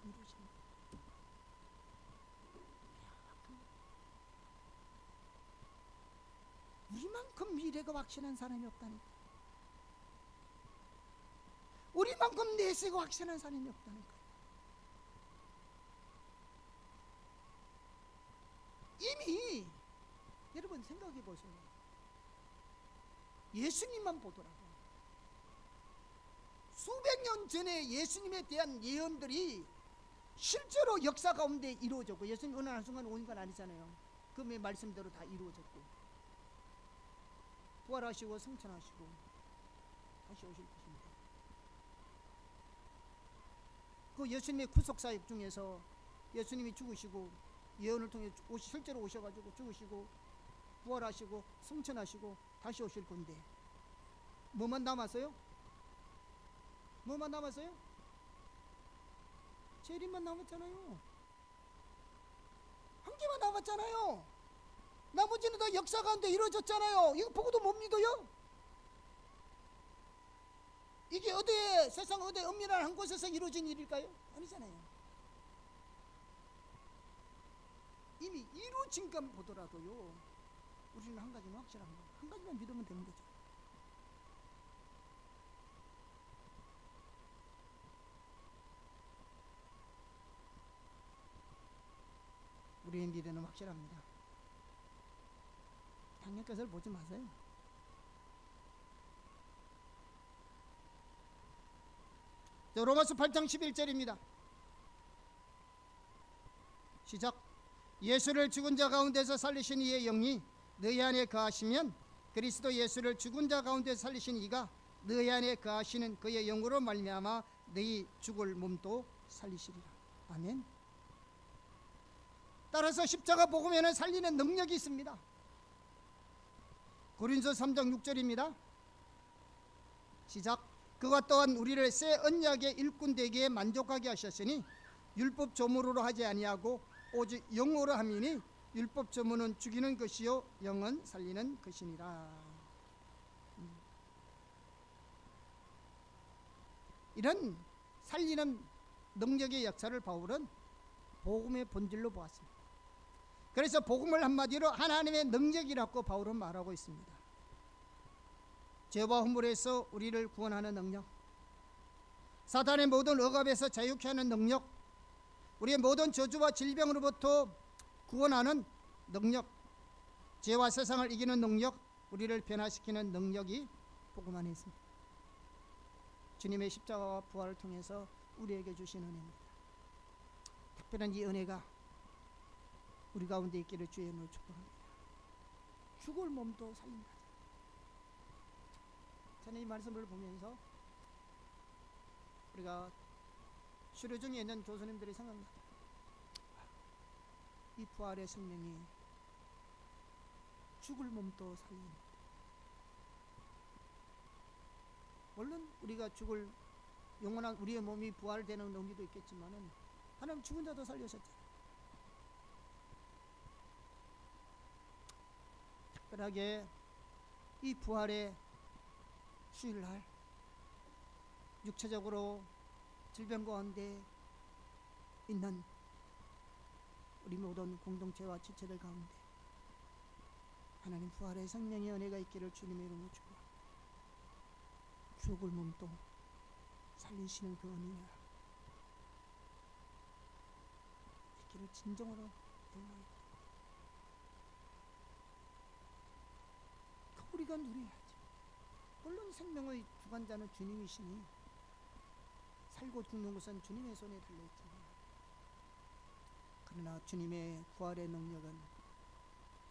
이루십니다. 우리만큼 미래가 확실한 사람이 없다니까. 우리만큼 내세가 확실한 사람이 없다니까. 이미 여러분 생각해 보세요. 예수님만 보더라도 수백 년 전에 예수님에 대한 예언들이 실제로 역사 가운데 이루어졌고, 예수님 어느 한순간 오는 건 아니잖아요. 그분의 말씀대로 다 이루어졌고, 부활하시고 승천하시고 다시 오실 것입니다. 그 예수님의 구속사역 중에서 예수님이 죽으시고 예언을 통해 실제로 오셔가지고 죽으시고 부활하시고 승천하시고 다시 오실 건데 뭐만 남았어요? 뭐만 남았어요? 재림만 남았잖아요. 한 개만 남았잖아요. 나머지는 다 역사 가운데 이루어졌잖아요. 이거 보고도 못 믿어요? 이게 어디에, 세상 어디 엄밀한 한 곳에서 이루어진 일일까요? 아니잖아요. 이미 이루어진 것 보더라도요, 우리는 한 가지는 확실한 거예요. 한 가지만 믿으면 되는 거죠. 우리의 미래는 확실합니다. 당연 것을 보지 마세요. 로마서 8장 11절입니다. 시작. 예수를 죽은 자 가운데서 살리신 이의 영이 너희 안에 거하시면 그리스도 예수를 죽은 자 가운데서 살리신 이가 너희 안에 거하시는 그의 영으로 말미암아 너희 죽을 몸도 살리시리라. 아멘. 따라서 십자가 복음에는 살리는 능력이 있습니다. 고린도 3장 6절입니다. 시작. 그가 또한 우리를 새 언약의 일꾼 되기에 만족하게 하셨으니 율법 조물으로 하지 아니하고 오직 영으로 함이니 율법 조물은 죽이는 것이요 영은 살리는 것이니라. 이런 살리는 능력의 역사를 바울은 복음의 본질로 보았습니다. 그래서 복음을 한마디로 하나님의 능력이라고 바울은 말하고 있습니다. 죄와 허물에서 우리를 구원하는 능력, 사탄의 모든 억압에서 자유케 하는 능력, 우리의 모든 저주와 질병으로부터 구원하는 능력, 죄와 세상을 이기는 능력, 우리를 변화시키는 능력이 복음 안에 있습니다. 주님의 십자가와 부활을 통해서 우리에게 주신 은혜입니다. 특별한 이 은혜가 우리 가운데 있기를 주의 이름으로 축복합니다. 죽을 몸도 살린다. 저는 이 말씀을 보면서 우리가 수료 중에 있는 교수님들이 생각납니다. 이 부활의 생명이 죽을 몸도 살린다. 물론 우리가 죽을 영원한 우리의 몸이 부활되는 의미도 있겠지만은 하나님 죽은 자도 살리셨잖아요. 특별하게 이 부활의 주일날 육체적으로 질병 가운데 있는 우리 모든 공동체와 지체들 가운데 하나님 부활의 생명의 은혜가 있기를 주님의 이름으로 축복합니다. 죽을 몸도 살리시는 그 은혜가 있기를 진정으로 영광입니다. 우리가 누려야지. 물론 생명의 주관자는 주님이시니 살고 죽는 것은 주님의 손에 달려있지만, 그러나 주님의 부활의 능력은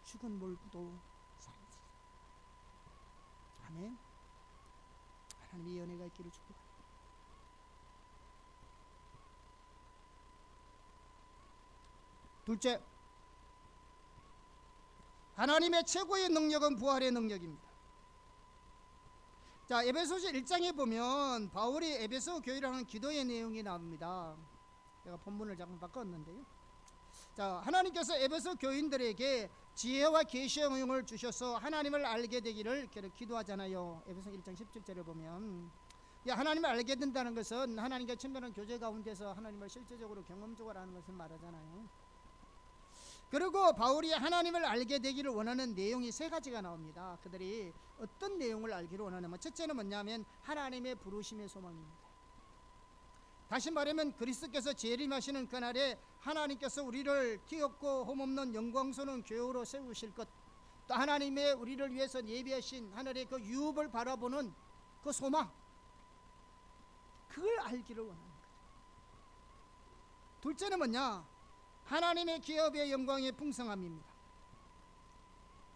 죽은 몸도 살리시다. 아멘. 하나님의 은혜가 있기를 축복합니다. 둘째, 하나님의 최고의 능력은 부활의 능력입니다. 자, 에베소서 1장에 보면 바울이 에베소 교회라는 기도의 내용이 나옵니다. 제가 본문을 잠깐 바꿨는데요. 자, 하나님께서 에베소 교인들에게 지혜와 계시의 영을 주셔서 하나님을 알게 되기를 기도하잖아요. 에베소 1장 17절에 보면 하나님을 알게 된다는 것은 하나님과 친밀한 교제 가운데서 하나님을 실제적으로 경험적으로 아는 것을 말하잖아요. 그리고 바울이 하나님을 알게 되기를 원하는 내용이 세 가지가 나옵니다. 그들이 어떤 내용을 알기를 원하냐면, 첫째는 뭐냐면 하나님의 부르심의 소망입니다. 다시 말하면 그리스도께서 재림하시는 그날에 하나님께서 우리를 티없고 흠없는 영광스러운 교회로 세우실 것, 또 하나님의 우리를 위해서 예비하신 하늘의 그 유업을 바라보는 그 소망, 그걸 알기를 원하는 거죠. 둘째는 뭐냐? 하나님의 기업의 영광의 풍성함입니다.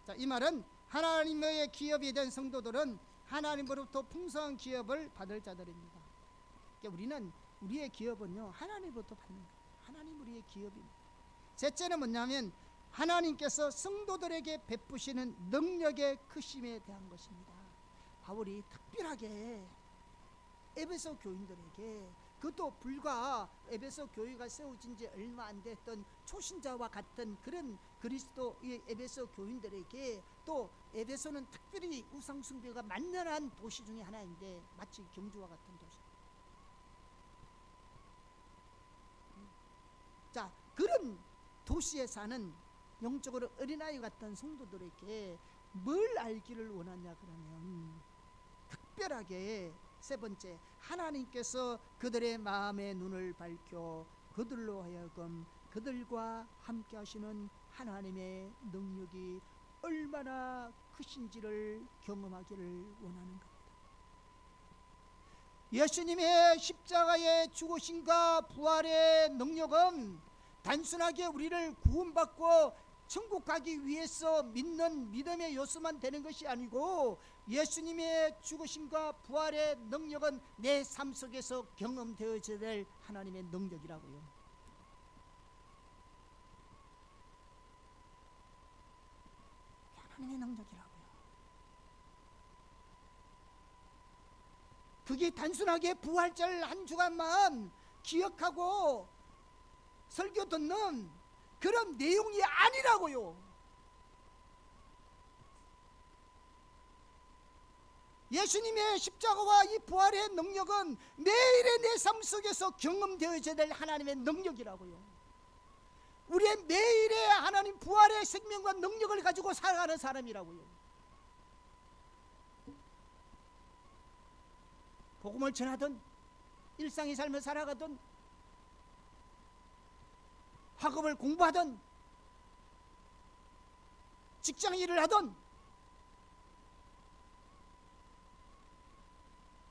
자, 이 말은 하나님의 기업이 된 성도들은 하나님으로부터 풍성한 기업을 받을 자들입니다. 그러니까 우리는 우리의 기업은요 하나님으로부터 받는 거예요. 하나님 우리의 기업입니다. 셋째는 뭐냐면 하나님께서 성도들에게 베푸시는 능력의 크심에 대한 것입니다. 바울이 특별하게 에베소 교인들에게, 그것도 불과 에베소 교회가 세워진 지 얼마 안 됐던 초신자와 같은 그런 그리스도의 에베소 교인들에게, 또 에베소는 특별히 우상숭배가 만연한 도시 중에 하나인데 마치 경주와 같은 도시. 자, 그런 도시에 사는 영적으로 어린아이 같은 성도들에게 뭘 알기를 원하냐 그러면, 특별하게 세 번째, 하나님께서 그들의 마음의 눈을 밝혀 그들로 하여금 그들과 함께 하시는 하나님의 능력이 얼마나 크신지를 경험하기를 원하는 겁니다. 예수님의 십자가의 죽으심과 부활의 능력은 단순하게 우리를 구원받고 천국 가기 위해서 믿는 믿음의 요소만 되는 것이 아니고, 예수님의 죽으심과 부활의 능력은 내 삶 속에서 경험되어져야 될 하나님의 능력이라고요. 하나님의 능력이라고요. 그게 단순하게 부활절 한 주간만 기억하고 설교 듣는 그런 내용이 아니라고요. 예수님의 십자가와 이 부활의 능력은 매일의 내 삶 속에서 경험되어져야 될 하나님의 능력이라고요. 우리의 매일의 하나님 부활의 생명과 능력을 가지고 살아가는 사람이라고요. 복음을 전하든 일상의 삶을 살아가든 학업을 공부하든 직장 일을 하든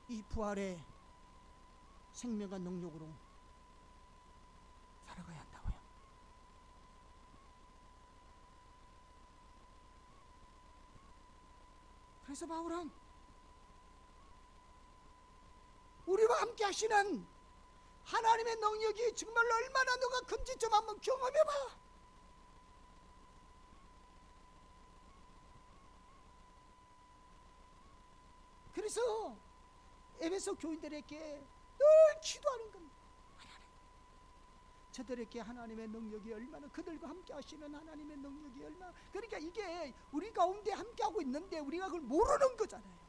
이 부활의 생명과 능력으로 살아가야 한다고요. 그래서 바울은 우리와 함께 하시는 하나님의 능력이 정말 얼마나 너가 큰지 좀 한번 경험해봐. 그래서 에베소 교인들에게 늘 기도하는 겁니다. 하나님, 저들에게 하나님의 능력이 얼마나, 그들과 함께 하시는 하나님의 능력이 얼마나, 그러니까 이게 우리 가운데 함께 하고 있는데 우리가 그걸 모르는 거잖아요.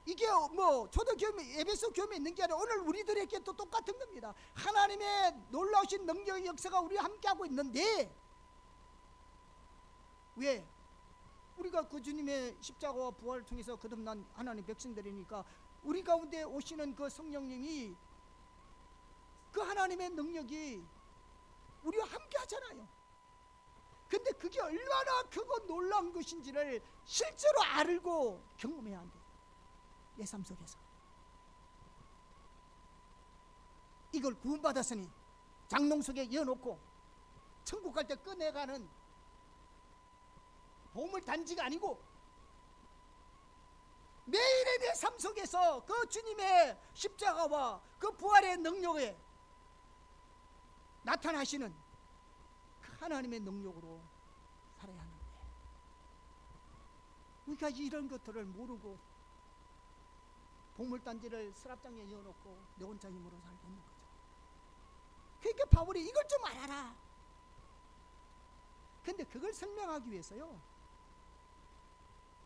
이게 뭐 초대교회, 에베소 교회에 있는 게 아니라 오늘 우리들에게 또 똑같은 겁니다. 하나님의 놀라우신 능력의 역사가 우리와 함께 하고 있는데 왜? 우리가 그 주님의 십자가와 부활을 통해서 거듭난 하나님 백성들이니까 우리 가운데 오시는 그 성령님이, 그 하나님의 능력이 우리와 함께 하잖아요. 근데 그게 얼마나 크고 놀라운 것인지를 실제로 알고 경험해야 한대요. 내 삶 속에서 이걸 구원받았으니 장롱 속에 이어놓고 천국 갈 때 꺼내가는 보물 단지가 아니고 매일의 내 삶 속에서 그 주님의 십자가와 그 부활의 능력에 나타나시는 그 하나님의 능력으로 살아야 하는데 우리가 이런 것들을 모르고 보물단지를 서랍장에 이어놓고 내 혼자 힘으로 살고 있는 거죠. 그러니까 바울이 이걸 좀 알아라. 근데 그걸 설명하기 위해서요,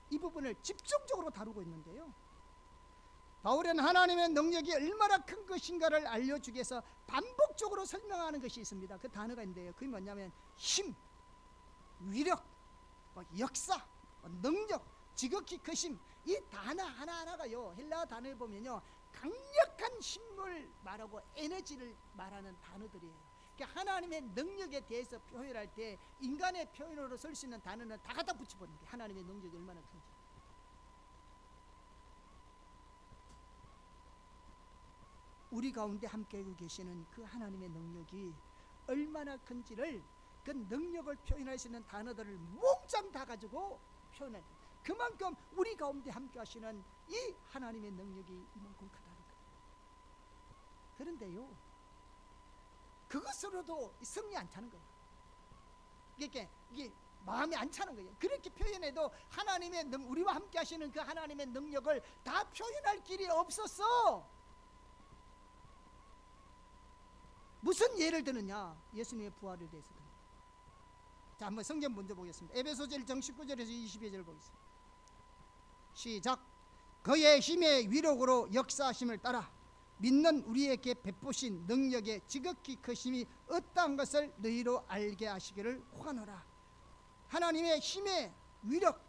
이 부분을 집중적으로 다루고 있는데요, 바울은 하나님의 능력이 얼마나 큰 것인가를 알려주기 위해서 반복적으로 설명하는 것이 있습니다. 그 단어가 있는데요, 그게 뭐냐면 힘, 위력, 역사, 능력, 지극히 크심, 이 단어 하나하나가요, 헬라어 단어에 보면요 강력한 힘을 말하고 에너지를 말하는 단어들이에요. 그러니까 하나님의 능력에 대해서 표현할 때 인간의 표현으로 쓸 수 있는 단어는 다 갖다 붙여버리는 게 하나님의 능력이 얼마나 큰지. 우리 가운데 함께하고 계시는 그 하나님의 능력이 얼마나 큰지를, 그 능력을 표현할 수 있는 단어들을 몽땅 다 가지고 표현할 때 그만큼 우리 가운데 함께 하시는 이 하나님의 능력이 이만큼 크다는 거예요. 그런데요, 그것으로도 성이 안 차는 거예요. 이게 마음이 안 차는 거예요. 그렇게 표현해도 하나님의 우리와 함께 하시는 그 하나님의 능력을 다 표현할 길이 없었어. 무슨 예를 드느냐? 예수님의 부활에 대해서. 자, 한번 성경 먼저 보겠습니다. 에베소서 1장 19절에서 22절 보겠습니다. 시작. 그의 힘의 위력으로 역사하심을 따라 믿는 우리에게 베푸신 능력의 지극히 크심이 어떠한 것을 너희로 알게 하시기를 원하노라. 하나님의 힘의 위력,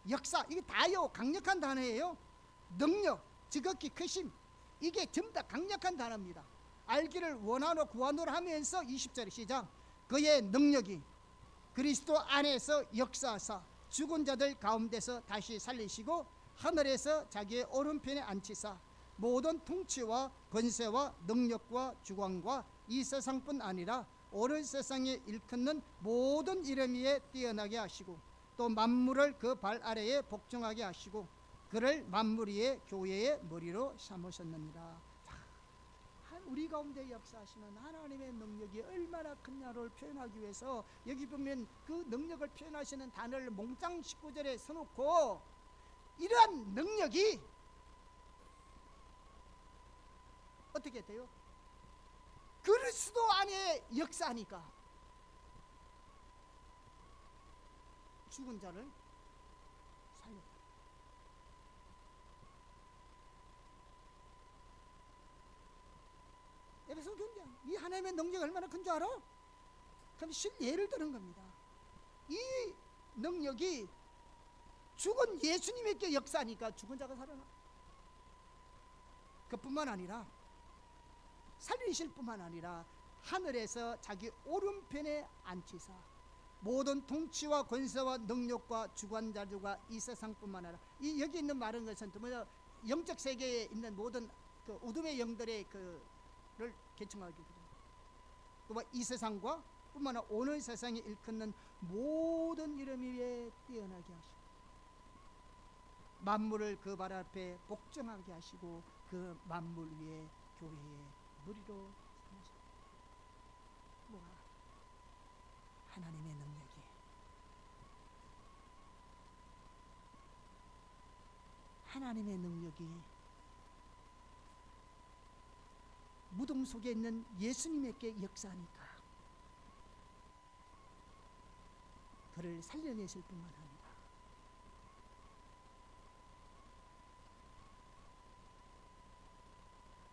역사, 이게 다요 강력한 단어예요. 능력, 지극히 크심, 이게 전부 다 강력한 단어입니다. 알기를 원하노 구하노라 하면서 20절에 시작. 그의 능력이 그리스도 안에서 역사하사 죽은 자들 가운데서 다시 살리시고 하늘에서 자기의 오른편에 앉히사 모든 통치와 권세와 능력과 주권과 이 세상뿐 아니라 오른 세상에 일컫는 모든 이름 위에 뛰어나게 하시고 또 만물을 그 발 아래에 복종하게 하시고 그를 만물 위에 교회의 머리로 삼으셨느니라. 우리 가운데 역사하시는 하나님의 능력이 얼마나 크냐를 표현하기 위해서 여기 보면 그 능력을 표현하시는 단어를 몽땅 19절에 써놓고, 이러한 능력이 어떻게 돼요? 그리스도 안에 역사하니까 죽은 자를 살렸다. 에베소 교인들, 이 하나님의 능력이 얼마나 큰 줄 알아? 그럼 예를 드는 겁니다. 이 능력이 죽은 예수님에게 역사하니까 죽은 자가 살아나. 그뿐만 아니라 살리실 뿐만 아니라 하늘에서 자기 오른편에 앉히사 모든 통치와 권세와 능력과 주관자들과 이 세상뿐만 아니라 이 여기 있는 말은 것은 뭐냐, 영적 세계에 있는 모든 그 어둠의 영들의 그를 개청하기거든요. 이 세상과 뿐만 아니라 오늘 세상에 일컫는 모든 이름 위에 뛰어나게 하시고 만물을 그 발 앞에 복종하게 하시고 그 만물 위에 교회의 머리로 삼으시고 뭐가 하나님의 능력이 하나님의 능력이 무덤 속에 있는 예수님에게 역사하니까 그를 살려내실 뿐만 아니라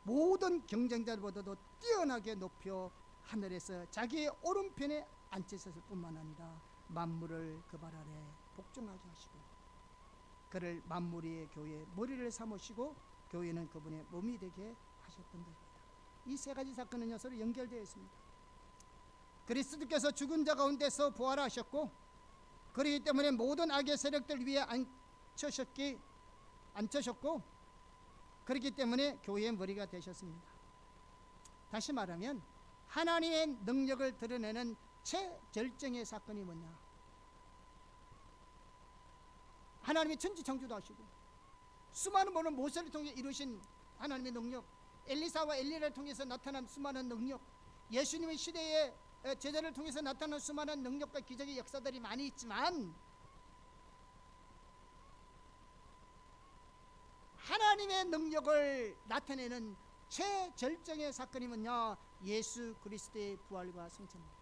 모든 경쟁자들보다도 뛰어나게 높여 하늘에서 자기의 오른편에 앉히셨을 뿐만 아니라 만물을 그 발 아래 복종하게 하시고 그를 만물의 교회의 머리를 삼으시고 교회는 그분의 몸이 되게 하셨던 것입니다. 이 세 가지 사건은요 서로 연결되어 있습니다. 그리스도께서 죽은 자 가운데서 부활하셨고 그렇기 때문에 모든 악의 세력들 위에 앉으셨고 그렇기 때문에 교회의 머리가 되셨습니다. 다시 말하면 하나님의 능력을 드러내는 최절정의 사건이 뭐냐? 하나님이 천지창조도 하시고 수많은 분을 모세를 통해 이루신 하나님의 능력, 엘리사와 엘리야를 통해서 나타난 수많은 능력, 예수님의 시대의 제자를 통해서 나타난 수많은 능력과 기적의 역사들이 많이 있지만 하나님의 능력을 나타내는 최절정의 사건이 뭐냐? 예수 그리스도의 부활과 승천입니다.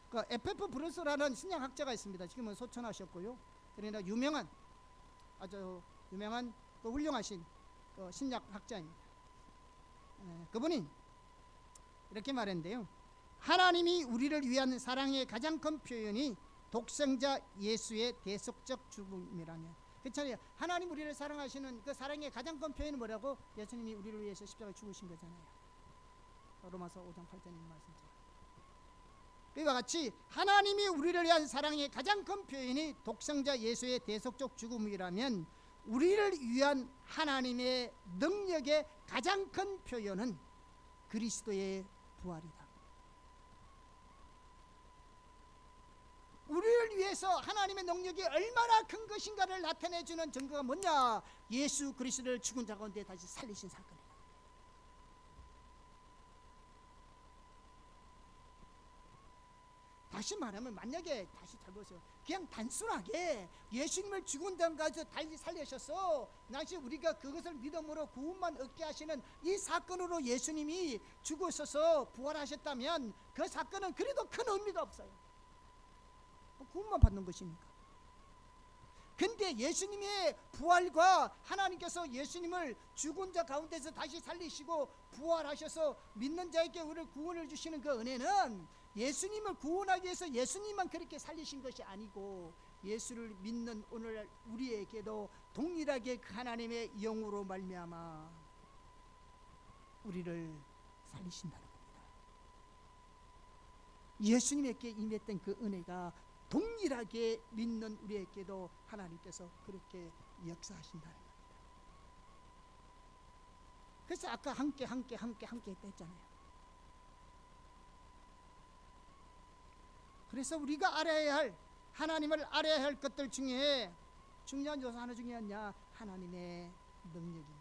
그 에페프 브루스라는 신약학자가 있습니다. 지금은 소천하셨고요. 그러나 아주 유명한 훌륭하신 신약학자입니다. 그분이 이렇게 말했는데요. 하나님이 우리를 위한 사랑의 가장 큰 표현이 독생자 예수의 대속적 죽음이라면, 그렇잖아요. 하나님 우리를 사랑하시는 그 사랑의 가장 큰 표현이 뭐라고? 예수님이 우리를 위해서 십자가에 죽으신 거잖아요. 로마서 5장 8절 말씀처럼. 그와 같이 하나님이 우리를 위한 사랑의 가장 큰 표현이 독생자 예수의 대속적 죽음이라면 우리를 위한 하나님의 능력의 가장 큰 표현은 그리스도의 부활이다. 우리를 위해서 하나님의 능력이 얼마나 큰 것인가를 나타내주는 증거가 뭐냐? 예수 그리스도를 죽은 자 가운데 다시 살리신 사건이다. 다시 말하면 만약에 다시 잘 보세요. 그냥 단순하게 예수님을 죽은 자 가운데 다시 살리셔서 당시 우리가 그것을 믿음으로 구원만 얻게 하시는 이 사건으로 예수님이 죽으셔서 부활하셨다면 그 사건은 그래도 큰 의미가 없어요. 구원만 받는 것이니까. 근데 예수님의 부활과 하나님께서 예수님을 죽은 자 가운데서 다시 살리시고 부활하셔서 믿는 자에게 우리를 구원을 주시는 그 은혜는 예수님을 구원하기 위해서 예수님만 그렇게 살리신 것이 아니고 예수를 믿는 오늘 우리에게도 동일하게 그 하나님의 영으로 말미암아 우리를 살리신다는 겁니다. 예수님에게 임했던 그 은혜가 동일하게 믿는 우리에게도 하나님께서 그렇게 역사하신다는 겁니다. 그래서 아까 함께 했다 했잖아요. 그래서 우리가 알아야 할, 하나님을 알아야 할 것들 중에 중요한 요소 하나 중에 뭐냐? 하나님의 능력입니다.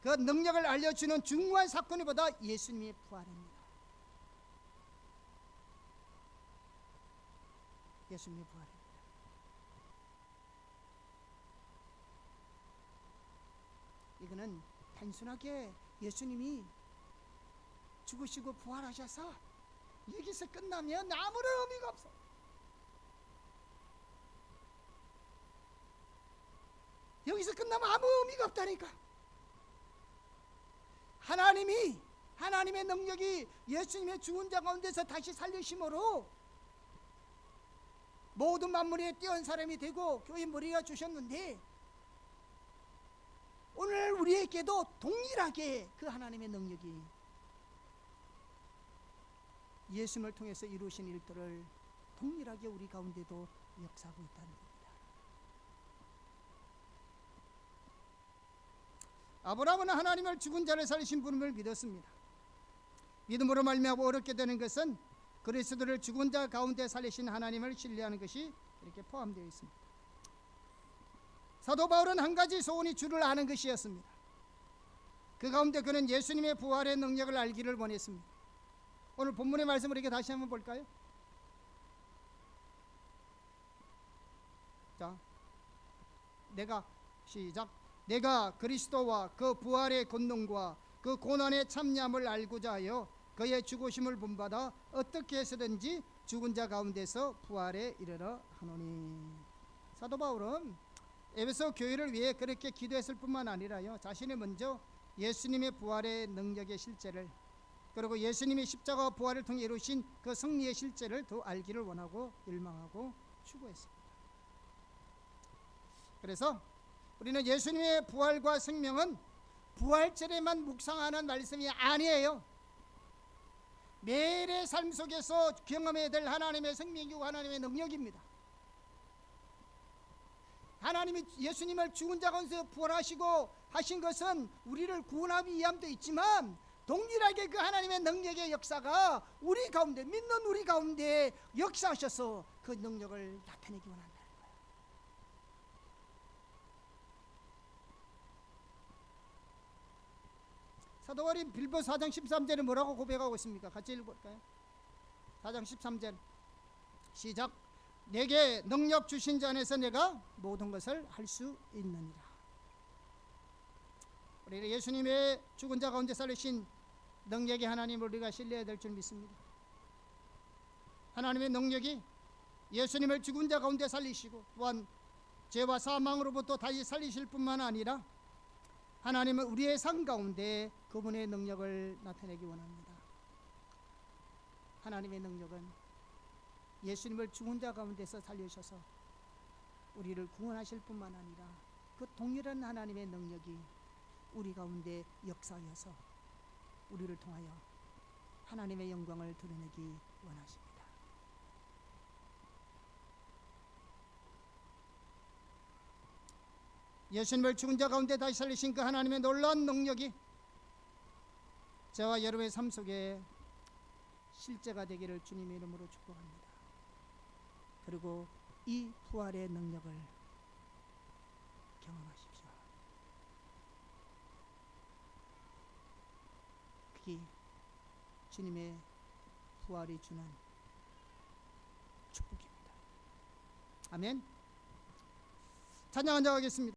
그 능력을 알려주는 중요한 사건이 보다 예수님의 부활입니다. 예수님의 부활입니다. 이거는 단순하게 예수님이 죽으시고 부활하셔서 여기서 끝나면 아무런 의미가 없어. 여기서 끝나면 아무 의미가 없다니까. 하나님의 능력이 예수님의 죽은 자 가운데서 다시 살리심으로 모든 만물에 뛰어난 사람이 되고 교회 머리가 주셨는데, 오늘 우리에게도 동일하게 그 하나님의 능력이 예수님을 통해서 이루신 일들을 동일하게 우리 가운데도 역사하고 있다는 겁니다. 아브라함은 하나님을 죽은 자를 살리신 분을 믿었습니다. 믿음으로 말미암아 어렵게 되는 것은 그리스도를 죽은 자 가운데 살리신 하나님을 신뢰하는 것이 이렇게 포함되어 있습니다. 사도 바울은 한 가지 소원이 주를 아는 것이었습니다. 그 가운데 그는 예수님의 부활의 능력을 알기를 원했습니다. 오늘 본문의 말씀을 이렇게 다시 한번 볼까요? 자, 내가 그리스도와 그 부활의 권능과 그 고난의 참념을 알고자 하여 그의 죽으심을 본받아 어떻게 해서든지 죽은 자 가운데서 부활에 이르러 하노니. 사도 바울은 에베소 교회를 위해 그렇게 기도했을 뿐만 아니라요, 자신이 먼저 예수님의 부활의 능력의 실제를, 그리고 예수님이 십자가 부활을 통해 이루신 그 승리의 실제를 더 알기를 원하고 열망하고 추구했습니다. 그래서 우리는 예수님의 부활과 생명은 부활절에만 묵상하는 말씀이 아니에요. 매일의 삶 속에서 경험해야 될 하나님의 생명이고 하나님의 능력입니다. 하나님이 예수님을 죽은 자 가운데서 부활하시고 하신 것은 우리를 구원하기 위함도 있지만, 동일하게 그 하나님의 능력의 역사가 우리 가운데, 믿는 우리 가운데 역사하셔서 그 능력을 나타내기 원한다는 거예요. 사도 바울이 빌보 4장 13절에 뭐라고 고백하고 있습니까? 같이 읽어볼까요? 4장 13절 시작. 내게 능력 주신 자 안에서 내가 모든 것을 할 수 있느니라. 우리 예수님의 죽은 자 가운데 살리신 능력의 하나님을 우리가 신뢰해야 될 줄 믿습니다. 하나님의 능력이 예수님을 죽은 자 가운데 살리시고 또한 죄와 사망으로부터 다시 살리실 뿐만 아니라 하나님은 우리의 삶 가운데 그분의 능력을 나타내기 원합니다. 하나님의 능력은 예수님을 죽은 자 가운데서 살리셔서 우리를 구원하실 뿐만 아니라 그 동일한 하나님의 능력이 우리 가운데 역사하여서 우리를 통하여 하나님의 영광을 드러내기 원하십니다. 예수님을 죽은 자 가운데 다시 살리신 그 하나님의 놀라운 능력이 저와 여러분의 삶 속에 실제가 되기를 주님의 이름으로 축복합니다. 그리고 이 부활의 능력을 경험하십시오. 그게 주님의 부활이 주는 축복입니다. 아멘. 찬양 앉아가겠습니다.